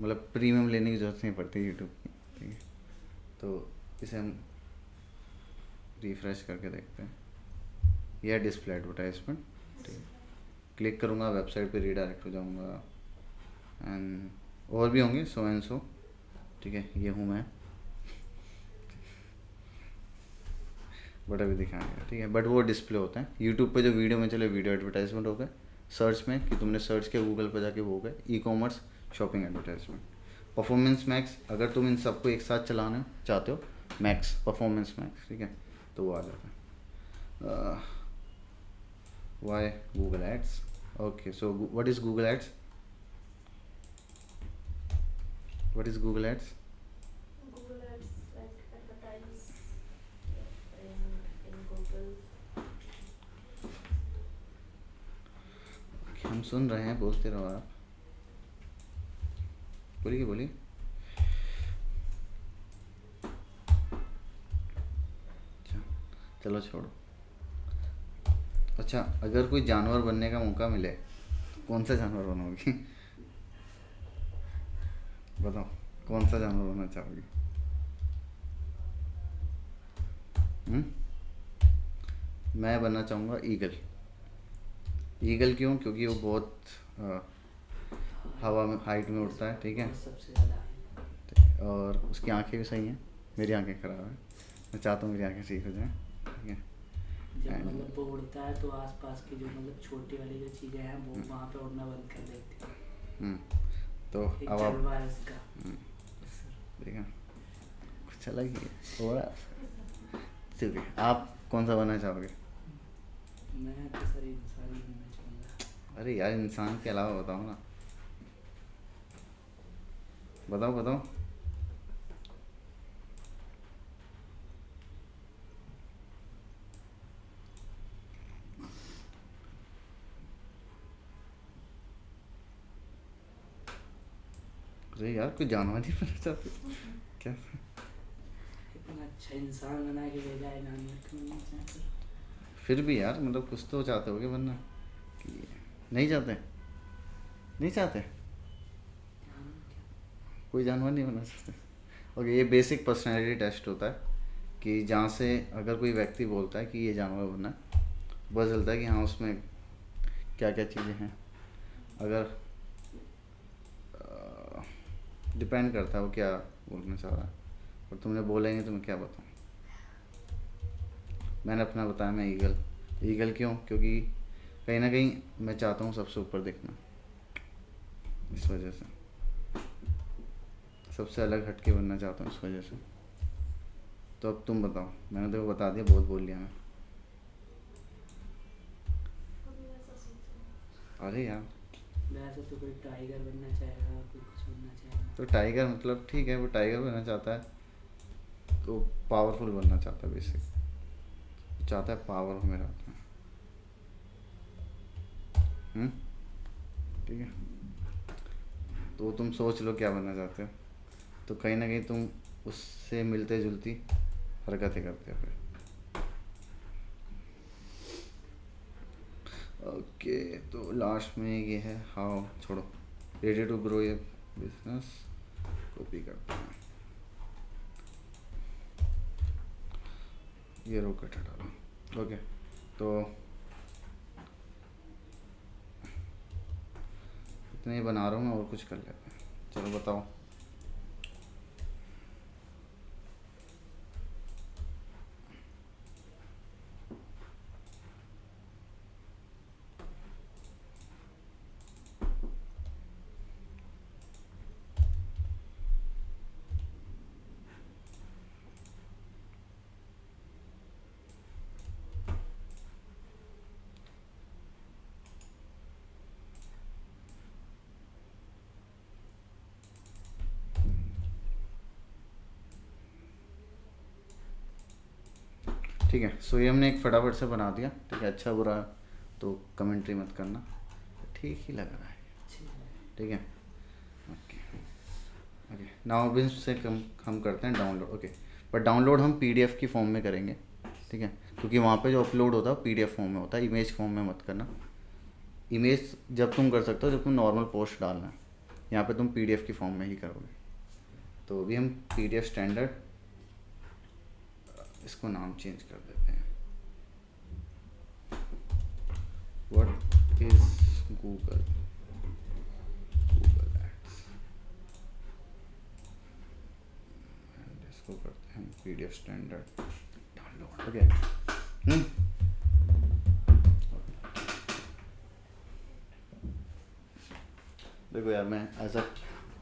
मतलब प्रीमियम लेने की ज़रूरत नहीं पड़ती यूट्यूब की, ठीक है। तो इसे हम रिफ्रेश करके देखते हैं। यह डिस्प्ले एडवर्टाइजमेंट, ठीक है। क्लिक करूँगा, वेबसाइट पे रीडायरेक्ट हो जाऊँगा, एंड और भी होंगे सो एंड सो, ठीक है। ये हूँ मैं, बट अभी दिखाएंगे, ठीक है। बट वो डिस्प्ले होते हैं यूट्यूब पे जो वीडियो में चले, वीडियो एडवर्टाइजमेंट हो गए। सर्च में कि तुमने सर्च किया गूगल पर जाके, वो हो गए e commerce, shopping advertisement. Performance max, अगर तुम इन सबको एक साथ चलाना चाहते हो, मैक्स, परफॉर्मेंस मैक्स, ठीक है, तो वो आ जाता है। Why Google ads, okay. So what is Google ads? What is Google ads? Google Ads like advertise in Google people. हम सुन रहे हैं, बोलते रहो आप। बोलिए बोलिए। अच्छा चलो छोड़ो। अच्छा, अगर कोई जानवर बनने का मौका मिले तो कौन सा जानवर बनोगी? बताओ, कौन सा जानवर बनना चाहोगी? मैं बनना चाहूँगा ईगल। ईगल क्यों? क्योंकि वो बहुत हवा में हाइट में उड़ता है, ठीक है, और सबसे ज़्यादा और उसकी आंखें भी सही हैं। मेरी आंखें ख़राब हैं, मैं चाहता हूँ मेरी आंखें ठीक हो जाएं, ठीक है। जब And- मतलब वो उड़ता है तो आसपास की जो मतलब छोटी वाली जो चीज़ें हैं वो वहाँ पे उड़ना बंद कर देती हैं। हम्म, तो एक अब आप जलवा है उसका। देखा, कुछ अलग ही है, हो रहा है। ठीक है, आप कौन सा बनना चाहोगे? मैं तो सर इंसान ही बनना चाहूँगा। अरे यार, इंसान के अलावा बताओ ना, बताओ बताओ। अरे यार, कोई जानवर नहीं बनना चाहते क्या? इतना अच्छा इंसान बना के भेजा है जानवर तो नहीं चाहते। फिर भी यार, मतलब कुछ तो चाहते होगे बनना कि नहीं चाहते? नहीं चाहते? कोई जानवर नहीं बनना चाहते? ओके, ये बेसिक पर्सनैलिटी टेस्ट होता है कि जहाँ से अगर कोई व्यक्ति बोलता है कि ये जानवर बनना है, पता चलता है कि हाँ उसमें क्या क्या चीज़ें हैं। अगर डिपेंड करता है वो क्या बोलना चाह रहा है, और तुमने बोला ही नहीं तो मैं क्या बताऊँ। मैंने अपना बताया, मैं ईगल। ईगल क्यों? क्योंकि कहीं ना कहीं मैं चाहता हूँ सबसे ऊपर दिखना, इस वजह से सबसे अलग हटके बनना चाहता हूँ, इस वजह से। तो अब तुम बताओ, मैंने तो बता दिया, बहुत बोल लिया मैं। अभी ऐसा सोच अरे यार, वैसे तो कोई टाइगर बनना चाहेगा, कोई कुछ बनना चाहेगा। तो टाइगर मतलब ठीक है, वो टाइगर बनना चाहता है तो पावरफुल बनना चाहता है, बेसिक चाहता है पावर हो मेरा हाथ में। ठीक है, तो तुम सोच लो क्या बनना चाहते हो, तो कहीं ना कहीं तुम उससे मिलते जुलती हरकतें करते हो फिर। ओके, तो लास्ट में ये है, हाउ, छोड़ो, ready to grow your business, copy करते हैं, ये रोकेट हटा लो। ओके, तो इतने ही बना रहा हूँ मैं, और कुछ कर लेते हैं। चलो बताओ। ठीक है, सो ये हमने एक फटाफट से बना दिया, ठीक है। अच्छा बुरा तो कमेंट्री मत करना, ठीक ही लग रहा है, ठीक है। ओके ओके, नाउ अब इससे हम करते हैं डाउनलोड। ओके, पर डाउनलोड हम पीडीएफ की फॉर्म में करेंगे, ठीक है, क्योंकि वहाँ पे जो अपलोड होता है पीडीएफ फॉर्म में होता है, इमेज फॉर्म में मत करना। इमेज जब तुम कर सकते हो जब तुम नॉर्मल पोस्ट डालना है, यहाँ पे तुम पीडीएफ की फॉर्म में ही करोगे। तो अभी हम पीडीएफ स्टैंडर्ड, इसको नाम चेंज कर देते हैं, what is Google ads, and इसको करते हैं पीडीएफ स्टैंडर्ड डाउनलोड। ओके, देखो यार, मैं एज अ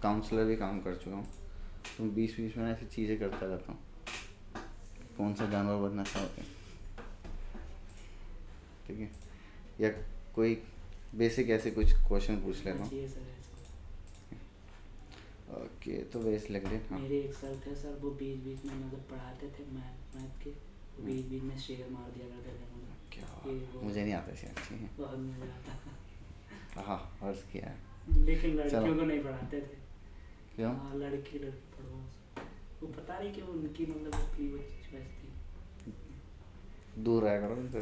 काउंसलर भी काम कर चुका हूँ, तो बीच बीच में ऐसी चीज़ें करता रहता हूँ। कौन सा जानवर बनना चाहोगे, ठीक है, या कोई बेसिक ऐसे कुछ क्वेश्चन पूछ लेता हूँ। जी सर, ऐसा ओके, तो बेस लग रहे, हाँ। मेरे एक सर थे सर, वो बीच बीच में मतलब पढ़ाते थे मैथ के, बीच बीच में शेयर मार दिया करते थे हम लोग। क्या ये वो मुझे नहीं आता शेयर अच्छी है। बहुत मजा आता। हाँ अर्ज किया है। लेकिन लड़कियों चलो। को नहीं पढ़ाते थे। क्यों? हाँ लड़की पढ़ो, वो पता नहीं क्यों उनकी मतलब अपनी वो चॉइस थी। दूर रहा करो उनसे।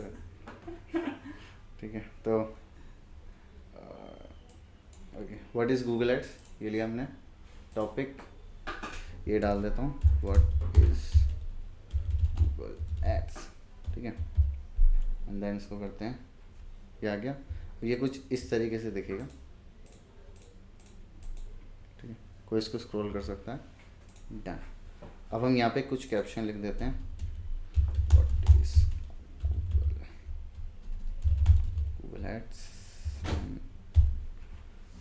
ठीक है तो okay what is Google ads ये लिया हमने टॉपिक। ये डाल देता हूँ व्हाट इज़ गूगल एड्स। ठीक है एंड देन इसको करते हैं। ये आ गया। ये कुछ इस तरीके से दिखेगा। ठीक है कोई इसको स्क्रॉल कर सकता है। डन। अब हम यहाँ पे कुछ कैप्शन लिख देते हैं what is Google ads.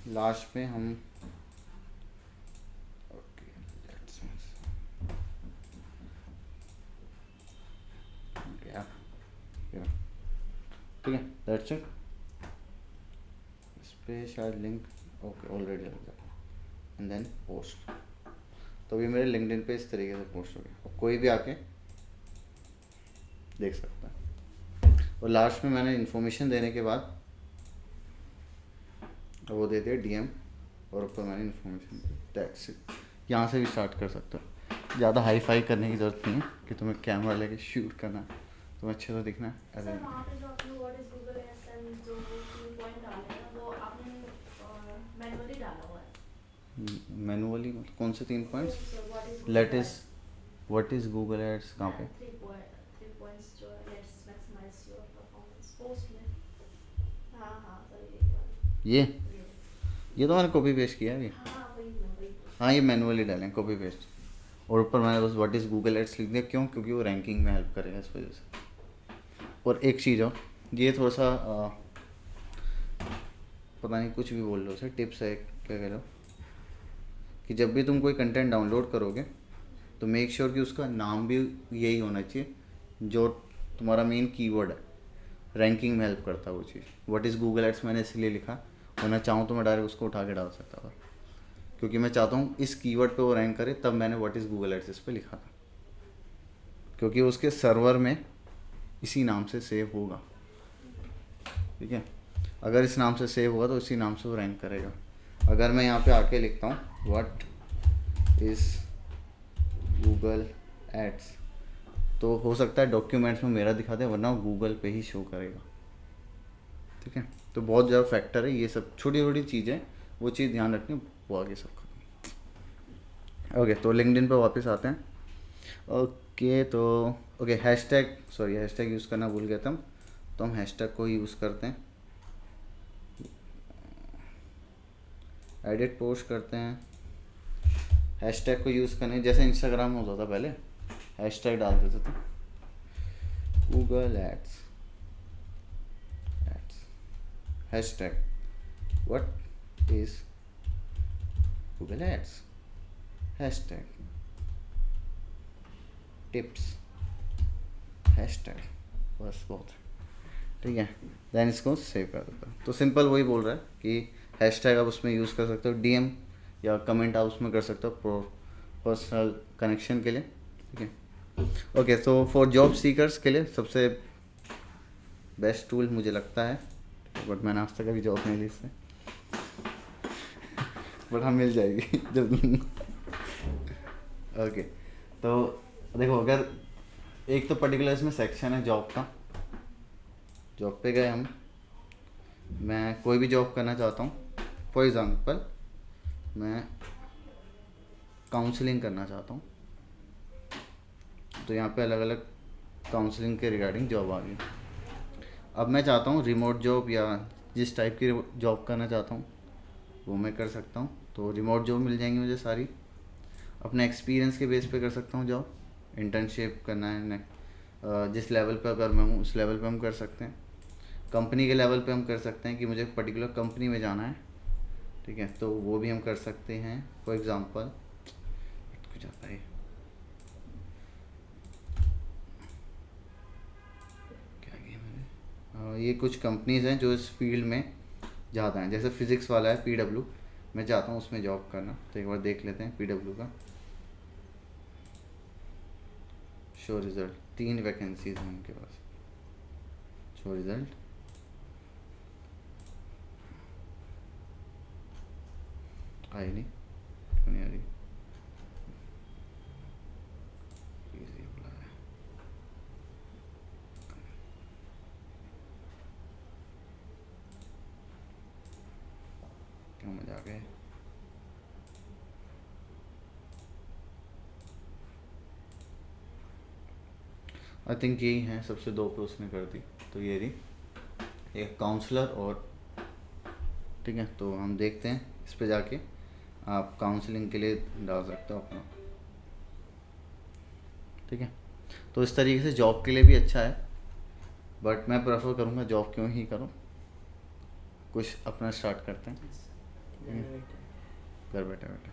Last में हम ओके ठीक है दैट्स इट। इस पे शायद लिंक ओके ऑलरेडी लग गया एंड देन पोस्ट। तो ये मेरे लिंक्डइन पे इस तरीके से पोस्ट हो गया। कोई भी आके देख सकता है। और लास्ट में मैंने इन्फॉर्मेशन देने के बाद वो दे दिया डीएम और ऊपर मैंने इन्फॉर्मेशन टैक्स यहाँ से भी स्टार्ट कर सकते हो। ज़्यादा हाई फाई करने की ज़रूरत नहीं है कि तुम्हें कैमरा लेके शूट करना है, तुम्हें अच्छे से दिखना है। सर वहाँ पे जो आपने what is Google ads and जो 3 पॉइंट डाले हैं वो आपने मैनुअली डाला हुआ है। मैनुअली कौन से 3 points? Sir what is Google ads कहाँ पे? 3 पॉइंट्स जो let's maximise your performance post में। हाँ हाँ सर ये वाला। ये तो मैंने कॉपी पेस्ट किया है। हाँ वही। हाँ ये मैनुअली डालें कॉपी पेस्ट। और ऊपर मैंने बस व्हाट इज़ गूगल एड्स लिख दिया। क्यों? क्योंकि वो रैंकिंग में हेल्प करेगा इस वजह से। और एक चीज़ हो ये थोड़ा सा पता नहीं कुछ भी बोल लो उसे टिप्स है क्या कह लो कि जब भी तुम कोई कंटेंट डाउनलोड करोगे तो मेक श्योर कि उसका नाम भी यही होना चाहिए जो तुम्हारा मेन कीवर्ड है। रैंकिंग में हेल्प करता है वो चीज़। व्हाट इज़ गूगल एड्स मैंने इसलिए लिखा वरना चाहूँ तो मैं डायरेक्ट उसको उठा के डाल सकता था क्योंकि मैं चाहता हूँ इस कीवर्ड पे वो रैंक करे। तब मैंने व्हाट इज़ गूगल एड्स इस पे लिखा था क्योंकि उसके सर्वर में इसी नाम से सेव होगा। ठीक है अगर इस नाम से सेव होगा तो इसी नाम से वो रैंक करेगा। अगर मैं यहाँ पे आके लिखता हूँ व्हाट इज़ गूगल एड्स तो हो सकता है डॉक्यूमेंट्स में मेरा दिखा दे वरना वो गूगल पे ही शो करेगा। ठीक है तो बहुत ज़्यादा फैक्टर है ये सब छोटी छोटी चीज़ें वो चीज़ ध्यान रखनी वो आगे सब खत्म। ओके तो लिंक्डइन पे वापस आते हैं। ओके तो ओके हैशटैग यूज़ करना भूल गया था तो हम हैशटैग को यूज़ करते हैं। एडिट पोस्ट करते हैं। हैशटैग को यूज़ करने जैसे इंस्टाग्राम में होता था पहले हैशटैग डाल देते थे Google ads hashtag what is Google ads hashtag tips hashtag बस बहुत है। ठीक है देन इसको सेव कर देता हूँ। तो सिंपल वही बोल रहा है कि हैशटैग आप उसमें यूज़ कर सकते हो डीएम या कमेंट आप उसमें कर सकते हो पर्सनल कनेक्शन के लिए। ठीक है ओके तो फॉर जॉब सीकर्स के लिए सबसे बेस्ट टूल मुझे लगता है बट मैंने आज तक अभी जॉब नहीं ली इससे बट हाँ मिल जाएगी जब ओके तो देखो अगर एक तो पर्टिकुलर इसमें सेक्शन है जॉब का। जॉब पे गए हम मैं कोई भी जॉब करना चाहता हूँ फॉर एग्ज़ाम्पल मैं काउंसलिंग करना चाहता हूँ तो यहाँ पे अलग अलग काउंसलिंग के रिगार्डिंग जॉब आ गई। अब मैं चाहता हूँ रिमोट जॉब या जिस टाइप की जॉब करना चाहता हूँ वो मैं कर सकता हूँ। तो रिमोट जॉब मिल जाएंगी मुझे सारी। अपने एक्सपीरियंस के बेस पे कर सकता हूँ जॉब। इंटर्नशिप करना है जिस लेवल पे अगर मैं हूँ उस लेवल पे हम कर सकते हैं। कंपनी के लेवल पे हम कर सकते हैं कि मुझे पर्टिकुलर कंपनी में जाना है। ठीक है तो वो भी हम कर सकते हैं। फॉर एग्ज़ाम्पल कुछ आता है क्या किया मैंने ये कुछ कंपनीज़ हैं जो इस फील्ड में ज़्यादा हैं। जैसे फिज़िक्स वाला है PW मैं चाहता हूँ उसमें जॉब करना। तो एक बार देख लेते हैं PW का शो रिजल्ट, 3 वैकेंसीज हैं उनके पास। शो रिजल्ट, आई नहीं, क्यों नहीं आ रही? Easy apply। क्यों मजाक है? आई थिंक यही हैं सबसे 2 पे उसने कर दी, तो ये रही एक काउंसलर और, ठीक है। तो हम देखते हैं इस पे जाके आप काउंसलिंग के लिए डाल सकते हो अपना, ठीक है। तो इस तरीके से जॉब के लिए भी अच्छा है, बट मैं प्रेफर करूँगा जॉब क्यों ही करूँ, कुछ अपना स्टार्ट करते हैं घर बैठे बैठे।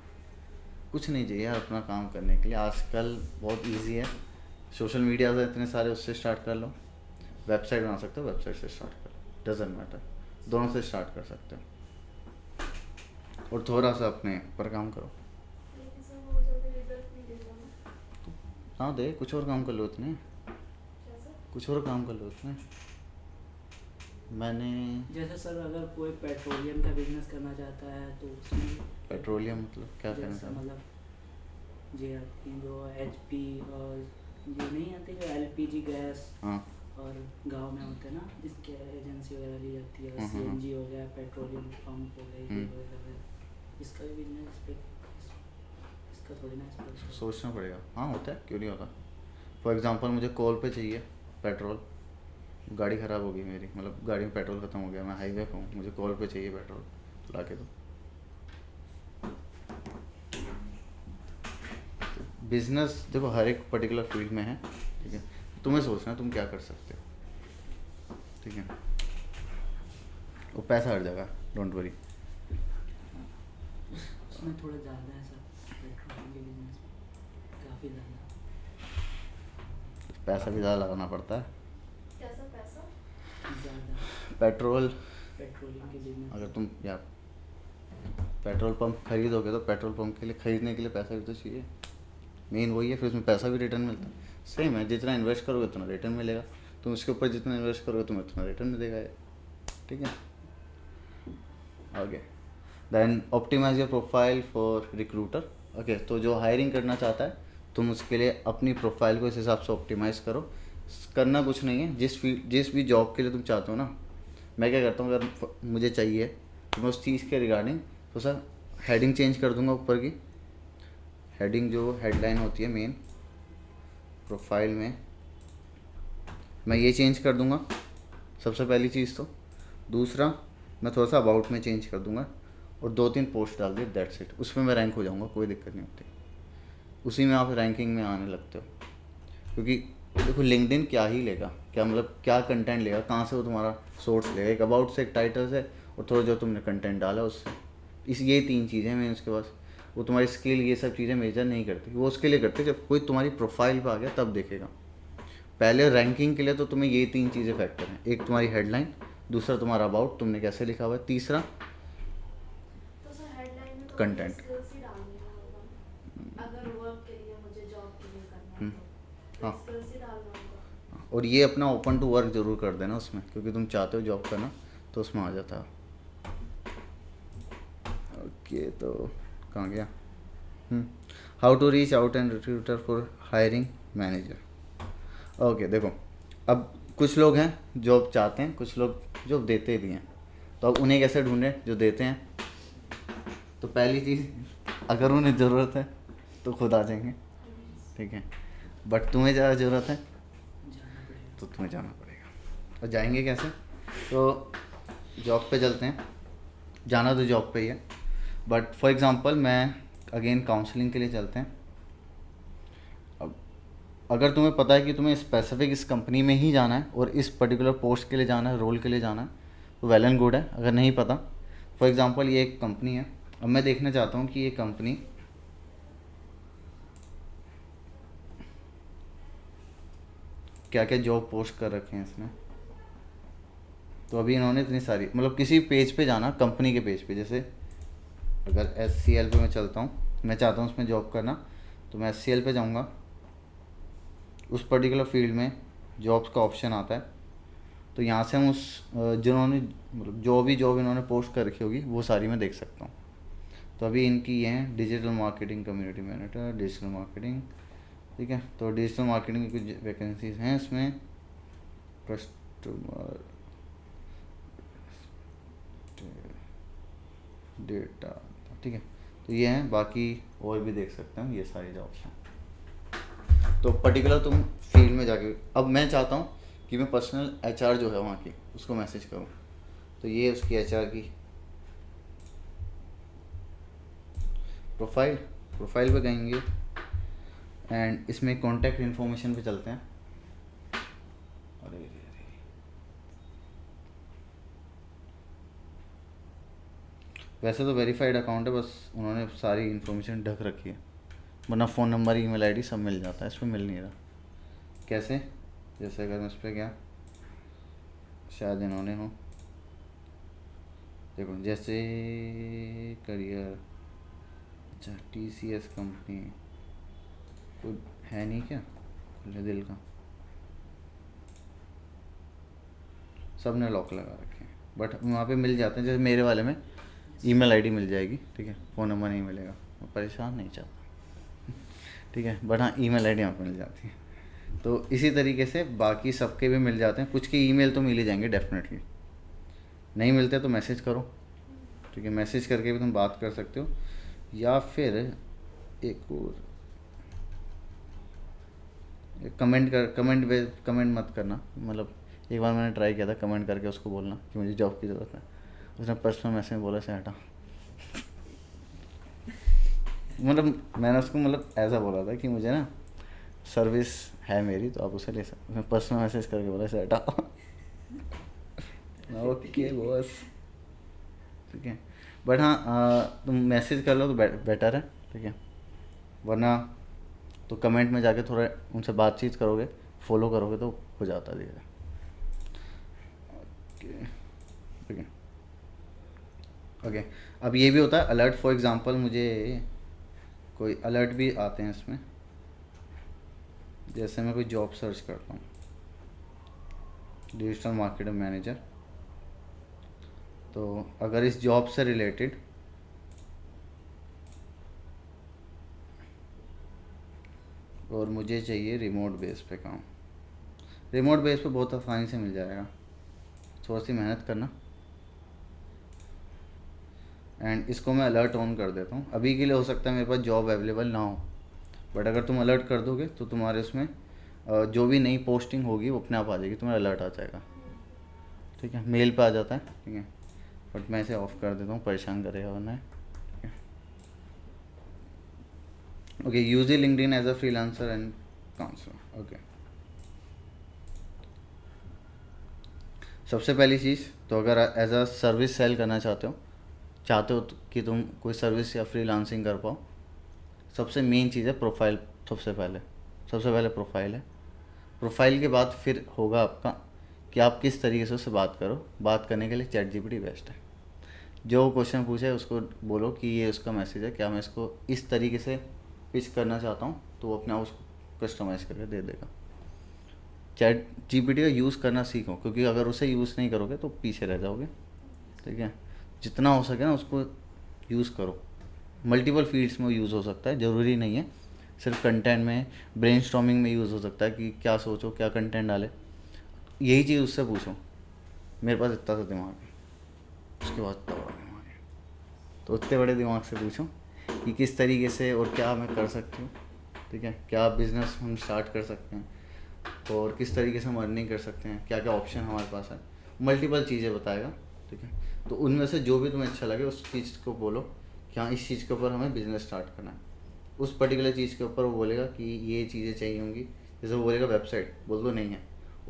कुछ नहीं चाहिए यार अपना काम करने के लिए, आजकल बहुत इजी है, सोशल मीडिया से इतने सारे, उससे स्टार्ट कर लो। वेबसाइट बना सकते हो, वेबसाइट से स्टार्ट कर लो, डजेंट मैटर, दोनों से स्टार्ट कर सकते हो। और थोड़ा सा अपने ऊपर काम करो। लेकिन सर वो जल्दी रिजल्ट नहीं देगा ना। हाँ दे, कुछ और काम कर लो इतने, कैसे? कुछ और काम कर लो इतने। मैंने जैसे सर अगर कोई पेट्रोलियम का बिजनेस करना चाहता है तो उसमें पेट्रोलियम मतलब क्या करना जैसे चाहता हूँ? मतलब जो HP और ये नहीं आती जो LPG गैस हाँ और गांव में होते हैं ना, इसके एजेंसी वगैरह ली जाती है, हाँ, हाँ, CNG हो गया, पेट्रोलियम पंप हो गए, ये हम्म। वगैरह, इसका भी बिजनेस पे इसका थोड़ी ना इस पे सोचना पड़ेगा। हाँ होता है, क्यों नहीं होता। फॉर एग्जांपल मुझे कॉल पे चाहिए पेट्रोल, गाड़ी ख़राब हो गई मेरी, मतलब गाड़ी में पेट्रोल ख़त्म हो गया, मैं हाईवे पे हूँ, मुझे कॉल पे चाहिए पेट्रोल, ला के दो। बिजनेस देखो हर एक पर्टिकुलर फील्ड में है, ठीक है। तुम्हें सोचना है तुम क्या कर सकते हो, ठीक है। वो पैसा हर जगह, डोंट वरी। उसमें थोड़ा ज़्यादा है सर, पेट्रोलियम के बिजनेस में काफ़ी ज़्यादा पैसा भी ज़्यादा लगाना पड़ता है। कैसा पैसा? पेट्रोल, पेट्रोलियम के बिजनेस अगर तुम यार पेट्रोल पंप खरीदोगे तो पेट्रोल पंप के लिए खरीदने के लिए पैसा भी तो चाहिए, मेन वही है। फिर उसमें पैसा भी रिटर्न मिलता है। सेम है, जितना इन्वेस्ट करोगे उतना रिटर्न मिलेगा, तुम उसके ऊपर जितना इन्वेस्ट करोगे तुम्हें उतना रिटर्न मिलेगा, ठीक है। आगे then optimise your profile for recruiter. Okay, तो जो हायरिंग करना चाहता है तुम उसके लिए अपनी प्रोफाइल को इस हिसाब से ऑप्टिमाइज़ करो। करना कुछ नहीं है, जिस भी जॉब के लिए तुम चाहते हो ना, मैं क्या करता हूँ, अगर मुझे चाहिए तो मैं उस चीज़ के रिगार्डिंग तो सर हेडिंग चेंज कर दूंगा। ऊपर की हेडिंग जो हेडलाइन होती है मेन प्रोफाइल में, मैं ये चेंज कर दूंगा सबसे पहली चीज़ तो। दूसरा मैं थोड़ा सा अबाउट में चेंज कर दूंगा और 2-3 पोस्ट डाल दिए, दैट्स इट। उसमें मैं रैंक हो जाऊंगा, कोई दिक्कत नहीं होती, उसी में आप रैंकिंग में आने लगते हो। क्योंकि देखो लिंक्डइन क्या ही लेगा, क्या मतलब क्या कंटेंट लेगा, कहाँ से वो तुम्हारा सोर्स लेगा, एक अबाउट से, एक टाइटल से, और थोड़ा जो तुमने कंटेंट डाला उससे। ये 3 चीज़ें मैं उसके पास, वो तुम्हारी स्किल ये सब चीज़ें मेजर नहीं करती, वो उसके लिए करते जब कोई तुम्हारी प्रोफाइल पे आ गया तब देखेगा। पहले रैंकिंग के लिए तो तुम्हें ये 3 चीज़ें फैक्टर हैं, एक तुम्हारी हेडलाइन, दूसरा तुम्हारा अबाउट, तुमने कैसे लिखा हुआ है, तीसरा तो सर हेडलाइन में तो Content। स्किल्स ही डालनी होगा, अगर वर्क के लिए मुझे जॉब के लिए करना है हाँ। तो स्किल्स ही डालना होगा। और ये अपना ओपन टू वर्क ज़रूर कर देना उसमें, क्योंकि तुम चाहते हो जॉब करना तो उसमें आ जाता है। ओके, तो कहाँ गया? How to reach out and recruiter for hiring manager. Okay, देखो अब कुछ लोग हैं जॉब चाहते हैं, कुछ लोग जॉब देते भी हैं, तो अब उन्हें कैसे ढूंढें जो देते हैं। तो पहली चीज़, अगर उन्हें ज़रूरत है तो खुद आ जाएंगे, ठीक है। बट तुम्हें ज़्यादा ज़रूरत है जाना पड़ेगा। तो तुम्हें जाना पड़ेगा। और जाएंगे कैसे? तो जॉब पे चलते हैं, जाना तो जॉब पे ही है, बट फॉर एग्ज़ाम्पल मैं अगेन काउंसलिंग के लिए चलते हैं। अब अगर तुम्हें पता है कि तुम्हें स्पेसिफिक इस कंपनी में ही जाना है और इस पर्टिकुलर पोस्ट के लिए जाना है, रोल के लिए जाना है, तो वेल एंड गुड है। अगर नहीं पता, फॉर एग्ज़ाम्पल ये एक कंपनी है, अब मैं देखना चाहता हूँ कि ये कंपनी क्या क्या जॉब पोस्ट कर रखे हैं इसमें। तो अभी इन्होंने इतनी सारी, मतलब किसी पेज पे जाना, कंपनी के पेज पे, जैसे अगर SCL पे मैं चलता हूँ, मैं चाहता हूँ उसमें जॉब करना, तो मैं SCL पे जाऊँगा उस पर्टिकुलर फील्ड में जॉब्स का ऑप्शन आता है। तो यहाँ से हम उस जिन्होंने मतलब जो भी जॉब इन्होंने पोस्ट कर रखी होगी वो सारी मैं देख सकता हूँ। तो अभी इनकी ये हैं digital marketing community manager, digital marketing, ठीक है। तो डिजिटल मार्केटिंग की कुछ वैकेंसीज हैं इसमें, कस्टमर डेटा, ठीक है। तो ये हैं, बाकी और भी देख सकते हैं, ये सारी जॉब्स हैं। तो पर्टिकुलर तुम फील्ड में जाके, अब मैं चाहता हूँ कि मैं पर्सनल एचआर जो है वहाँ की उसको मैसेज करूँ। तो ये उसकी एचआर की प्रोफाइल पे गएंगे एंड इसमें कॉन्टैक्ट इन्फॉर्मेशन पे चलते हैं। अरे वैसे तो वेरीफाइड अकाउंट है, बस उन्होंने सारी इन्फॉर्मेशन ढक रखी है, वरना फ़ोन नंबर, ईमेल आईडी सब मिल जाता है। इस पर मिल नहीं रहा। कैसे? जैसे अगर मैं इस पर गया, शायद इन्होंने हो, देखो जैसे करियर, अच्छा TCS कंपनी, कोई है नहीं क्या खुले दिल का, सब ने लॉक लगा रखे हैं, बट वहाँ पे मिल जाते हैं। जैसे मेरे वाले में ईमेल आईडी मिल जाएगी, ठीक है, फ़ोन नंबर नहीं मिलेगा, मैं परेशान नहीं चाहता, ठीक है, बट हाँ ईमेल आईडी यहाँ पे मिल जाती है। तो इसी तरीके से बाकी सबके भी मिल जाते हैं, कुछ के ईमेल तो मिल ही जाएंगे डेफिनेटली, नहीं मिलते तो मैसेज करो, ठीक है, मैसेज करके भी तुम बात कर सकते हो। या फिर एक और कमेंट मत करना, मतलब एक बार मैंने ट्राई किया था कमेंट करके उसको बोलना कि मुझे जॉब की ज़रूरत है, उसने पर्सनल मैसेज में बोला से हटा मतलब मैंने उसको मतलब ऐसा बोला था कि मुझे ना सर्विस है मेरी, तो आप उसे ले सकते, उसने पर्सनल मैसेज करके बोला से हटा ओके बॉस, ठीक है। बट हाँ तुम मैसेज कर लो तो बेटर है, ठीक है, वरना तो कमेंट में जाके थोड़ा उनसे बातचीत करोगे, फॉलो करोगे तो हो जाता है धीरे। ओके, ठीक है, ओके। अब ये भी होता है अलर्ट, फॉर एग्ज़ाम्पल मुझे कोई अलर्ट भी आते हैं इसमें, जैसे मैं कोई जॉब सर्च करता हूँ, डिजिटल मार्केटिंग मैनेजर, तो अगर इस जॉब से रिलेटेड और मुझे चाहिए रिमोट बेस पे काम, रिमोट बेस पे बहुत आसानी से मिल जाएगा, थोड़ी सी मेहनत करना। एंड इसको मैं अलर्ट ऑन कर देता हूँ। अभी के लिए हो सकता है मेरे पास जॉब अवेलेबल ना हो, बट अगर तुम अलर्ट कर दोगे तो तुम्हारे उसमें जो भी नई पोस्टिंग होगी वो अपने आप आ जाएगी, तुम्हें अलर्ट आ जाएगा, ठीक है, मेल पे आ जाता है, ठीक है, बट मैं इसे ऑफ़ कर देता हूँ, परेशान करेगा वरना, ठीक है। Okay, use LinkedIn as a freelancer and counsellor. Okay, सबसे पहली चीज़ तो अगर एज अ सर्विस सेल करना चाहते हो कि तुम कोई सर्विस या फ्रीलांसिंग कर पाओ, सबसे मेन चीज़ है प्रोफाइल। सबसे पहले प्रोफाइल है। प्रोफाइल के बाद फिर होगा आपका कि आप किस तरीके से उससे बात करो। बात करने के लिए ChatGPT बेस्ट है। जो क्वेश्चन पूछे उसको बोलो कि ये उसका मैसेज है, क्या मैं इसको इस तरीके से पिच करना चाहता हूँ, तो वो अपने आप उसको कस्टमाइज़ करके दे देगा। ChatGPT का यूज़ करना सीखो, क्योंकि अगर उसे यूज़ नहीं करोगे तो पीछे रह जाओगे, ठीक है। जितना हो सके ना उसको यूज़ करो। मल्टीपल फील्ड्स में यूज़ हो सकता है, ज़रूरी नहीं है सिर्फ कंटेंट में। ब्रेनस्टॉर्मिंग में यूज़ हो सकता है कि क्या सोचो, क्या कंटेंट डाले, यही चीज़ उससे पूछो। मेरे पास इतना सा दिमाग है, उसके बाद इतना बड़ा दिमाग है, तो उतने बड़े दिमाग से पूछो कि किस तरीके से और क्या मैं कर सकती हूँ, ठीक है, क्या बिज़नेस हम स्टार्ट कर सकते हैं और किस तरीके से हम अर्निंग कर सकते हैं, क्या क्या ऑप्शन हमारे पास है। मल्टीपल चीज़ें बताएगा, ठीक है। तो उनमें से जो भी तुम्हें अच्छा लगे उस चीज़ को बोलो कि हाँ इस चीज़ के ऊपर हमें बिज़नेस स्टार्ट करना है। उस पर्टिकुलर चीज़ के ऊपर वो बोलेगा कि ये चीज़ें चाहिए होंगी, जैसे वो बोलेगा वेबसाइट, बोल दो नहीं है,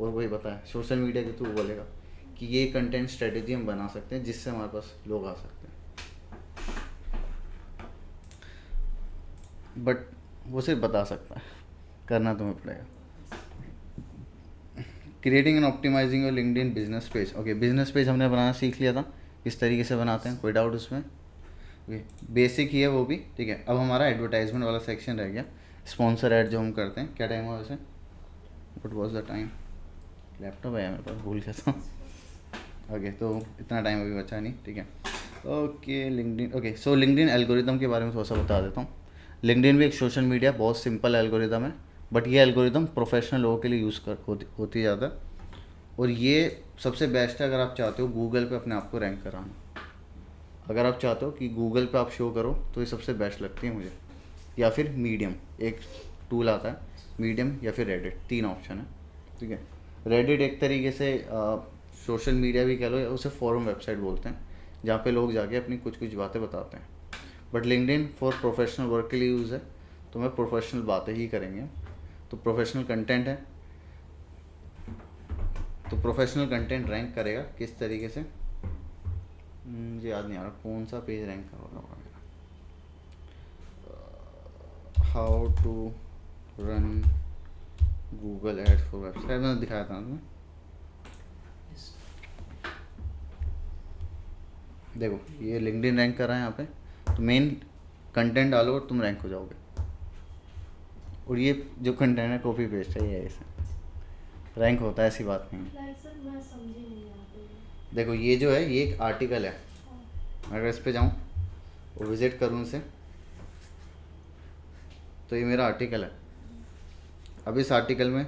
और वही बताए सोशल मीडिया के थ्रू बोलेगा कि ये कंटेंट स्ट्रेटेजी हम बना सकते हैं जिससे हमारे पास लोग आ सकते हैं। बट वो सिर्फ बता सकता है, करना तुम्हें पड़ेगा। Creating and optimising your LinkedIn business page. Okay, business page हमने बनाना सीख लिया था, किस तरीके से बनाते हैं, कोई डाउट उसमें? ओके, बेसिक ही है वो भी, ठीक है। अब हमारा एडवर्टाइजमेंट वाला सेक्शन रह गया, स्पॉन्सर ऐड जो हम करते हैं। क्या टाइम हुआ वैसे? What was the time, laptop है मेरे पास, भूल गया था। ओके तो इतना टाइम अभी बचा नहीं, ठीक है। Okay LinkedIn, okay so LinkedIn algorithm के बारे में थोड़ा सा बता देता हूँ। लिंक्डइन भी एक सोशल मीडिया बहुत सिंपल एल्गोरिदम है, बट ये एल्गोरिदम प्रोफेशनल लोगों के लिए यूज़ होती ज़्यादा, और ये सबसे बेस्ट है अगर आप चाहते हो गूगल पे अपने आप को रैंक कराना। अगर आप चाहते हो कि गूगल पे आप शो करो तो ये सबसे बेस्ट लगती है मुझे, या फिर मीडियम एक टूल आता है, मीडियम या फिर रेडिट, 3 ऑप्शन है, ठीक है। रेडिट एक तरीके से सोशल मीडिया भी कह लो, या उसे फोरम वेबसाइट बोलते हैं, जहाँ पे लोग जाके अपनी कुछ कुछ बातें बताते हैं। But LinkedIn for professional work के लिए यूज़ है, तो मैं प्रोफेशनल बातें ही करेंगे। तो प्रोफेशनल कंटेंट है, तो प्रोफेशनल कंटेंट रैंक करेगा किस तरीके से, मुझे याद नहीं आ रहा कौन सा पेज रैंक कर रहा होगा मेरा। How to run Google ads for website, मैंने दिखाया था तुम्हें। Yes. देखो ये लिंक्डइन रैंक कर रहा है यहाँ पे, तो मेन कंटेंट डालो और तुम रैंक हो जाओगे। और ये जो कंटेंट है कॉपी पेस्ट है, ये ऐसे रैंक होता है, ऐसी बात नहीं है। लाइक सर मैं समझी नहीं यहाँ पे। देखो ये जो है ये एक आर्टिकल है, हाँ, अगर इस पे जाऊँ और विज़िट करूँ इसे, तो ये मेरा आर्टिकल है। अब इस आर्टिकल में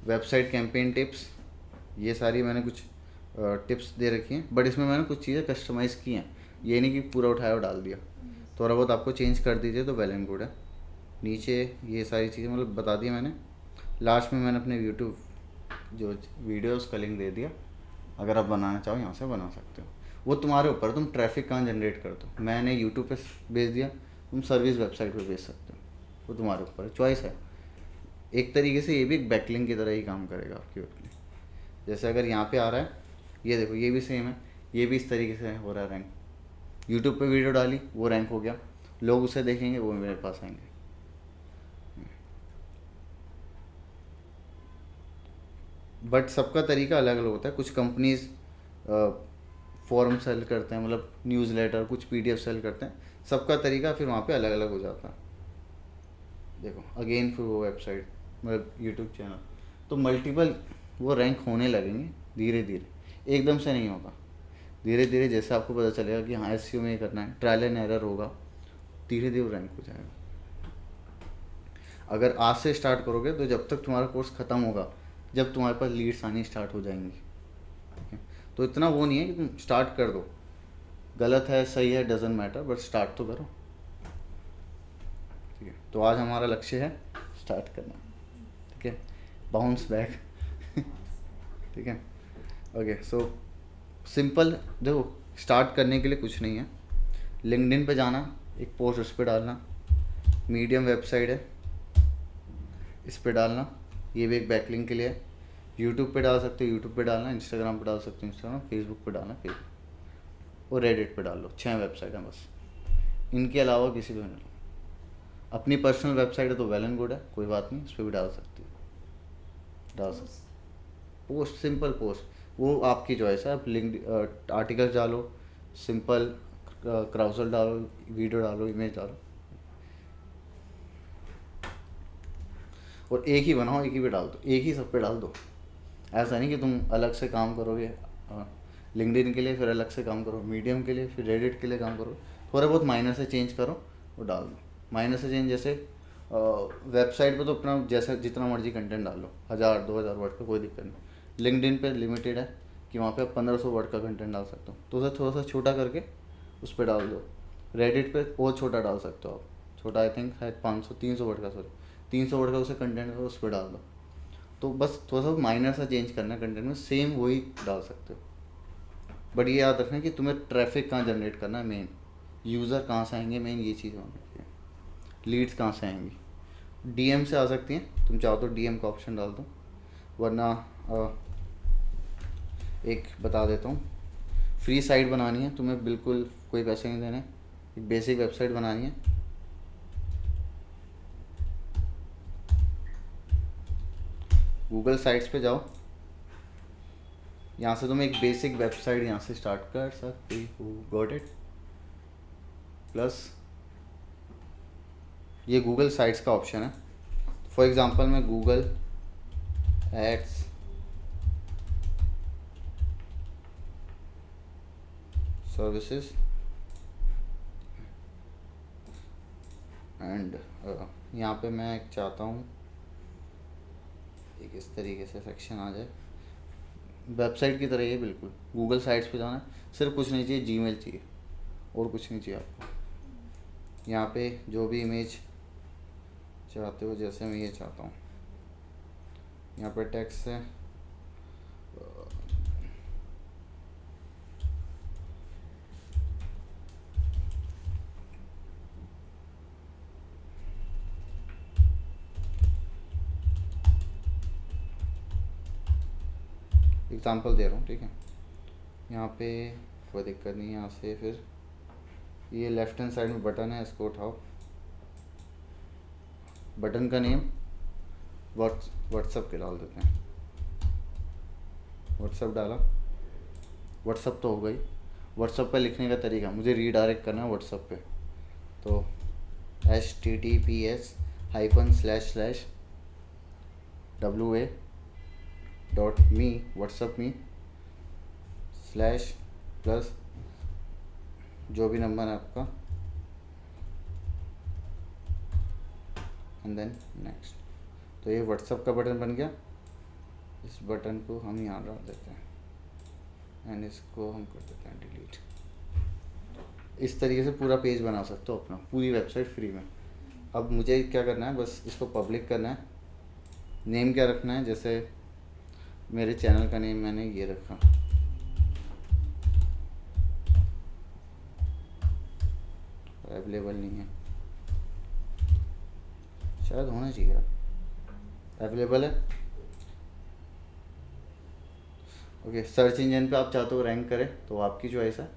वेबसाइट कैंपेन टिप्स, ये सारी मैंने कुछ टिप्स दे रखी हैं, बट इसमें मैंने कुछ चीज़ें कस्टमाइज़ की हैं, ये नहीं कि पूरा उठाया और डाल दिया। थोड़ा बहुत आपको चेंज कर दीजिए तो वेल एंड गुड है। नीचे ये सारी चीज़ें मतलब बता दी मैंने। लास्ट में मैंने अपने यूट्यूब जो वीडियो उसका लिंक दे दिया, अगर आप बनाना चाहो यहाँ से बना सकते हो। वो तुम्हारे ऊपर, तुम ट्रैफिक कहाँ जनरेट करते हो। मैंने यूट्यूब पे भेज दिया, तुम सर्विस वेबसाइट पे भेज सकते हो, वो तुम्हारे ऊपर है, चॉइस है। एक तरीके से ये भी एक बैकलिंक की तरह ही काम करेगा आपके लिए। जैसे अगर यहाँ पे आ रहा है, ये देखो ये भी सेम है, ये भी इस तरीके से हो रहा है रैंक। यूट्यूब पे वीडियो डाली, वो रैंक हो गया, लोग उसे देखेंगे, वो मेरे पास आएंगे। बट सबका तरीका अलग अलग होता है। कुछ कंपनीज फॉरम सेल करते हैं, मतलब न्यूज़लेटर, कुछ पीडीएफ सेल करते हैं, सबका तरीका फिर वहाँ पे अलग अलग हो जाता है। देखो अगेन फिर वो वेबसाइट, मतलब यूट्यूब चैनल, तो मल्टीपल वो रैंक होने लगेंगे धीरे धीरे, एकदम से नहीं होगा। धीरे धीरे जैसे आपको पता चलेगा कि हाँ एसईओ में ये करना है, ट्रायल एंड एरर होगा, धीरे धीरे रैंक हो जाएगा। अगर आज से स्टार्ट करोगे तो जब तक तुम्हारा कोर्स ख़त्म होगा, जब तुम्हारे पास लीड्स आनी स्टार्ट हो जाएंगी, ठीक है। तो इतना वो नहीं है कि तुम स्टार्ट कर दो, गलत है सही है डजेंट मैटर, बट स्टार्ट तो करो, ठीक है। तो आज हमारा लक्ष्य है स्टार्ट करना, ठीक है, बाउंस बैक ठीक है। ओके सो सिंपल, देखो स्टार्ट करने के लिए कुछ नहीं है। लिंक्डइन पे जाना, एक पोस्ट उस पर डालना, मीडियम वेबसाइट है इस पे डालना, ये भी एक बैकलिंक के लिए है। यूट्यूब पे डाल सकते हो, यूट्यूब पे डालना, इंस्टाग्राम पे डाल सकते हो, इंस्टाग्राम, फेसबुक पे डालना, फेसबुक, और रेडिट पे डाल लो। 6 वेबसाइट हैं बस, इनके अलावा किसी को नहीं। अपनी पर्सनल वेबसाइट है तो वेल एंड गुड है, कोई बात नहीं, इस पर भी डाल सकती हो, डाल सकते। पोस्ट, सिंपल पोस्ट, वो आपकी चॉइस है। आप लिंक आर्टिकल डालो, सिंपल क्राउजल डालो, वीडियो डालो, इमेज डालो, और एक ही बनाओ, एक ही पे डाल दो, एक ही सब पे डाल दो। ऐसा नहीं कि तुम अलग से काम करोगे लिंक्डइन के लिए, फिर अलग से काम करो मीडियम के लिए, फिर रेडिट के लिए काम करो। थोड़ा बहुत माइनर से चेंज करो और डाल दो। माइनर से चेंज जैसे वेबसाइट पे तो अपना जैसा जितना मर्जी कंटेंट डाल लो, 1000-2000 वर्ड का कोई दिक्कत नहीं। लिंक्डइन पे लिमिटेड है कि वहाँ पे आप 1500 वर्ड का कंटेंट डाल सकते हो, तो उसे थोड़ा सा छोटा करके उस पर डाल दो। रेडिट पे और छोटा डाल सकते हो आप, छोटा आई थिंक है 300 वर्ड का, सॉरी 300 वर्ड का उसे कंटेंट है, उस पर डाल दो। तो बस थोड़ा सा माइनर सा चेंज करना है कंटेंट में, सेम वही डाल सकते हो। बट ये याद रखना कि तुम्हें ट्रैफिक कहाँ जनरेट करना है, मेन यूज़र कहाँ से आएंगे, मेन ये चीज़ होनी चाहिए। लीड्स कहाँ से आएंगी, डीएम से आ सकती हैं, तुम चाहो तो डीएम का ऑप्शन डाल दो, वरना एक बता देता हूँ, फ्री साइट बनानी है तुम्हें, बिल्कुल कोई पैसे नहीं देने, एक बेसिक वेबसाइट बनानी है। गूगल साइट्स पे जाओ, यहाँ से तुम एक बेसिक वेबसाइट यहाँ से स्टार्ट कर सकते हो, गॉट इट। प्लस ये गूगल साइट्स का ऑप्शन है। फॉर एग्जांपल मैं गूगल एड्स, सर्विसेज एंड यहाँ पे मैं एक चाहता हूँ एक इस तरीके से सेक्शन आ जाए, वेबसाइट की तरह ही है बिल्कुल। गूगल साइट्स पे जाना है, सिर्फ कुछ नहीं चाहिए, जीमेल चाहिए और कुछ नहीं चाहिए आपको। यहाँ पे जो भी इमेज चाहते हो, जैसे मैं ये चाहता हूँ, यहाँ पे टेक्स्ट है, एग्जांपल दे रहा हूँ, ठीक है। यहाँ पे कोई दिक्कत नहीं है। यहाँ से फिर ये लेफ्ट हैंड साइड में बटन है, इसको उठाओ। बटन का नेम व्हाट्सअप के डाल देते हैं। व्हाट्सअप डाला, व्हाट्सअप तो हो गई। व्हाट्सअप पे लिखने का तरीका, मुझे रीडायरेक्ट करना है व्हाट्सअप पे, तो https://wa.me WhatsApp me / जो भी नंबर है आपका, एंड देन नेक्स्ट। तो ये व्हाट्सअप का बटन बन गया। इस बटन को हम यहाँ डाल देते हैं एंड इसको हम कर देते हैं डिलीट। इस तरीके से पूरा पेज बना सकते हो अपना, पूरी वेबसाइट फ्री में। अब मुझे क्या करना है, बस इसको पब्लिक करना है। नेम क्या रखना है, जैसे मेरे चैनल का नेम मैंने ये रखा, अवेलेबल नहीं है, शायद होना चाहिए। अवेलेबल है, ओके। सर्च इंजन पे आप चाहते हो रैंक करे तो आपकी चॉइस है।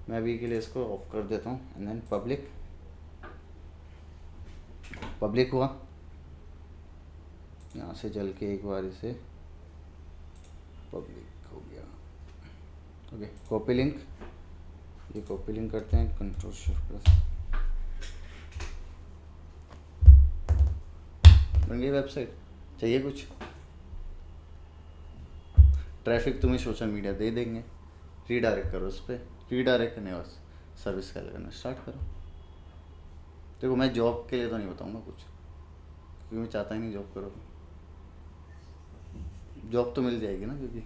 मैं अभी के लिए इसको ऑफ कर देता हूँ एंड देन पब्लिक हुआ। यहाँ से चल के एक बार इसे पब्लिक हो गया, ओके। कॉपी लिंक, ये कॉपी लिंक करते हैं, Ctrl+Shift+। बन गई वेबसाइट। चाहिए कुछ ट्रैफिक तुम्हें सोशल मीडिया दे देंगे, रीडायरेक्ट करो उस पर। रीडायरेक्ट करने बस सर्विस का करना स्टार्ट करो। देखो मैं जॉब के लिए तो नहीं बताऊंगा कुछ, क्योंकि मैं चाहता ही नहीं जॉब करो। जॉब तो मिल जाएगी ना, क्योंकि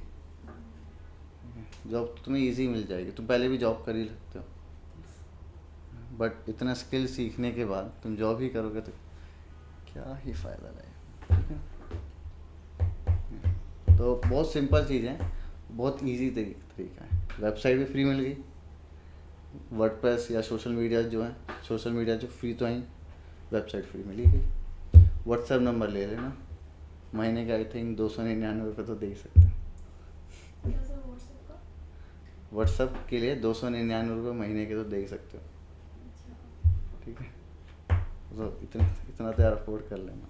जॉब तो तुम्हें इजी मिल जाएगी, तुम पहले भी जॉब कर ही सकते हो। बट इतना स्किल सीखने के बाद तुम जॉब ही करोगे तो क्या ही फ़ायदा रहेगा, ठीक है। तो बहुत सिंपल चीज़ है, बहुत इजी तरीका है। वेबसाइट भी फ्री मिल गई, वर्डप्रेस या सोशल मीडिया जो है, सोशल मीडिया जो फ्री तो है, वेबसाइट फ्री मिली गई। व्हाट्सएप नंबर ले लेना, महीने का आई थिंक 299 रुपये तो दे ही सकते हैं। व्हाट्सएप के लिए 299 रुपये महीने के तो दे ही सकते हो, ठीक है। तो इतना तो यार अफोर्ड कर लेना,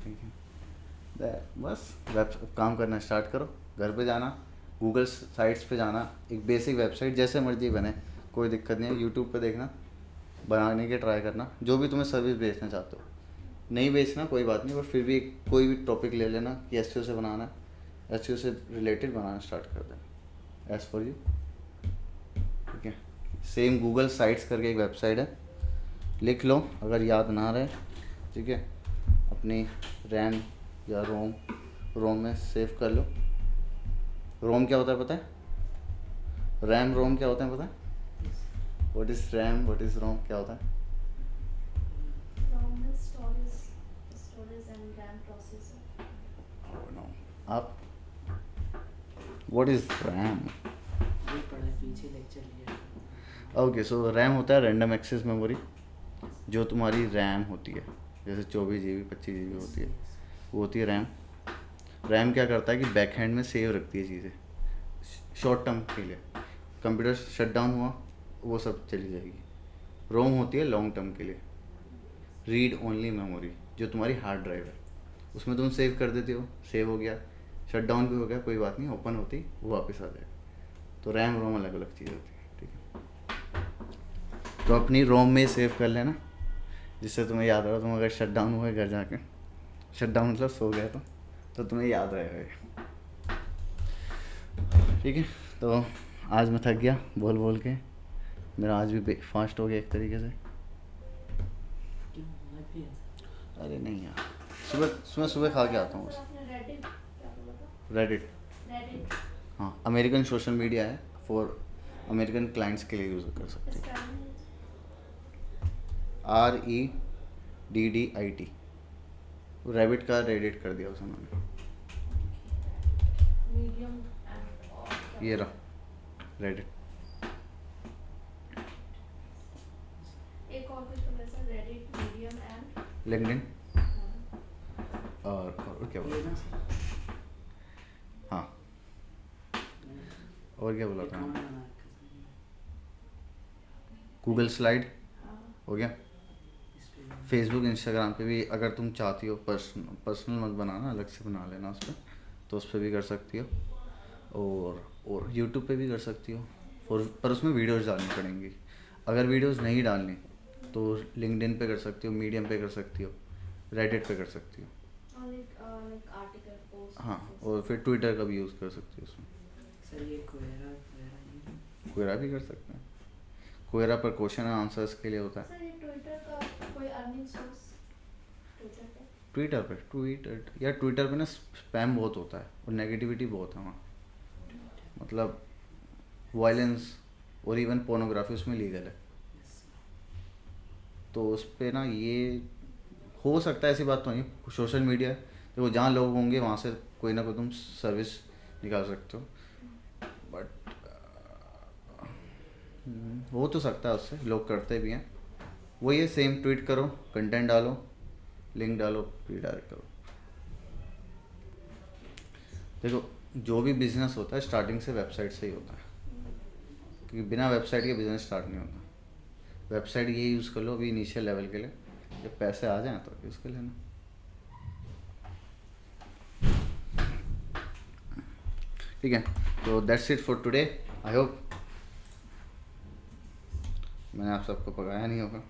ठीक है। बस काम करना स्टार्ट करो। घर पे जाना, गूगल साइट्स पे जाना, एक बेसिक वेबसाइट जैसे मर्जी बने, कोई दिक्कत नहीं है। यूट्यूब पे देखना, बनाने के ट्राई करना, जो भी तुम्हें सर्विस बेचना चाहते हो। नहीं बेचना कोई बात नहीं, पर फिर भी कोई भी टॉपिक ले लेना कि एसईओ से बनाना है, एसईओ से रिलेटेड बनाना स्टार्ट कर देना, एज फॉर यू, ठीक है। सेम गूगल साइट्स करके एक वेबसाइट है, लिख लो अगर याद ना रहे, ठीक है। अपनी रैम या रोम में सेव कर लो। रोम क्या होता है पता है? रैम रोम क्या होता है पता है? What is RAM, what is ROM, क्या होता है? ROM is storage and RAM processor. No, आप व्हाट इज रैम? ये पढ़ा है, पीछे लेक्चर लिया। ओके, सो रैम होता है रैंडम एक्सेस मेमोरी, जो तुम्हारी रैम होती है, जैसे 24 GB 25 GB होती है, वो होती है रैम। रैम क्या करता है कि बैक हैंड में सेव रखती है चीज़ें शॉर्ट टर्म के लिए। कंप्यूटर शट डाउन हुआ, वो सब चली जाएगी। रोम होती है लॉन्ग टर्म के लिए, रीड ओनली मेमोरी, जो तुम्हारी हार्ड ड्राइव है, उसमें तुम सेव कर देते हो, सेव हो गया, शट डाउन भी हो गया, कोई बात नहीं, ओपन होती वो वापस आ जाएगा। तो रैम रोम अलग अलग चीज़ होती है, ठीक है। तो अपनी रोम में सेव कर लेना, जिससे तुम्हें याद रहा। तुम अगर शट डाउन हुआ घर जाके, शट डाउन मतलब सो गया, तो तो तुम्हें याद रहेगा ये। ठीक है, तो आज मैं थक गया बोल बोल के, मेरा आज भी फास्ट हो गया एक तरीके से। क्यों आज भी ऐसा? अरे नहीं यार, सुबह खा के आता हूँ बस। आपने रेडिट क्या बोला था? रेडिट, रेडिट हाँ, अमेरिकन सोशल मीडिया है, फॉर अमेरिकन क्लाइंट्स के लिए यूज़ कर सकते इसका हैं। REDDIT, रैबिट का रेडिट कर दिया उसने उन्होंने। मीडियम एंड और ये रहा रेडिट। एक और कुछ तो वैसा रेडिट, मीडियम एंड लिंक्डइन और क्या बोला? ये ना हाँ, और क्या बोला था? अकाउंट बना रखा है गूगल स्लाइड हाँ, हो गया। इस पे। फेसबुक इंस्टाग्राम पे भी अगर तुम चाहती हो, पर्सनल मत बनाना, अलग से बना लेना उस पर, तो उस पर भी कर सकती हो। और यूट्यूब पे भी कर सकती हो, पर उसमें वीडियोस डालनी पड़ेंगी। अगर वीडियोस नहीं डालनी तो लिंक्डइन पे कर सकती हो, मीडियम पे कर सकती हो, रेडिट पे कर सकती हो। और लाइक आर्टिकल पोस्ट। हाँ, और फिर ट्विटर का भी यूज़ कर सकती हो उसमें। सर ये कोयरा वगैरह नहीं। कोयरा भी कर सकते हैं। कोयरा पर क्वेश्चन एंड आंसर्स के लिए होता है। सर ये ट्विटर का कोई अर्निंग सोर्स ट्विटर पे? ट्विटर पे ना स्पैम बहुत होता है और नेगेटिविटी बहुत है वहाँ, मतलब वायलेंस और इवन पोर्नोग्राफी उसमें लीगल है। तो उस पर ना ये हो सकता है, ऐसी बात तो नहीं। सोशल मीडिया देखो, जहाँ लोग होंगे वहाँ से कोई ना कोई तुम सर्विस निकाल सकते हो, बट हो तो सकता है, उससे लोग करते भी हैं। वो ये सेम ट्वीट करो, कंटेंट डालो, लिंक डालो, रीडायरेक्ट करो। देखो, जो भी बिजनेस होता है स्टार्टिंग से वेबसाइट से ही होता है, क्योंकि बिना वेबसाइट के बिजनेस स्टार्ट नहीं होता। वेबसाइट ये यूज़ कर लो अभी इनिशियल लेवल के लिए, जब पैसे आ जाएं तो यूज़ कर लेना। ठीक है, तो that's it for today. I hope मैंने आप सबको पकाया नहीं होगा।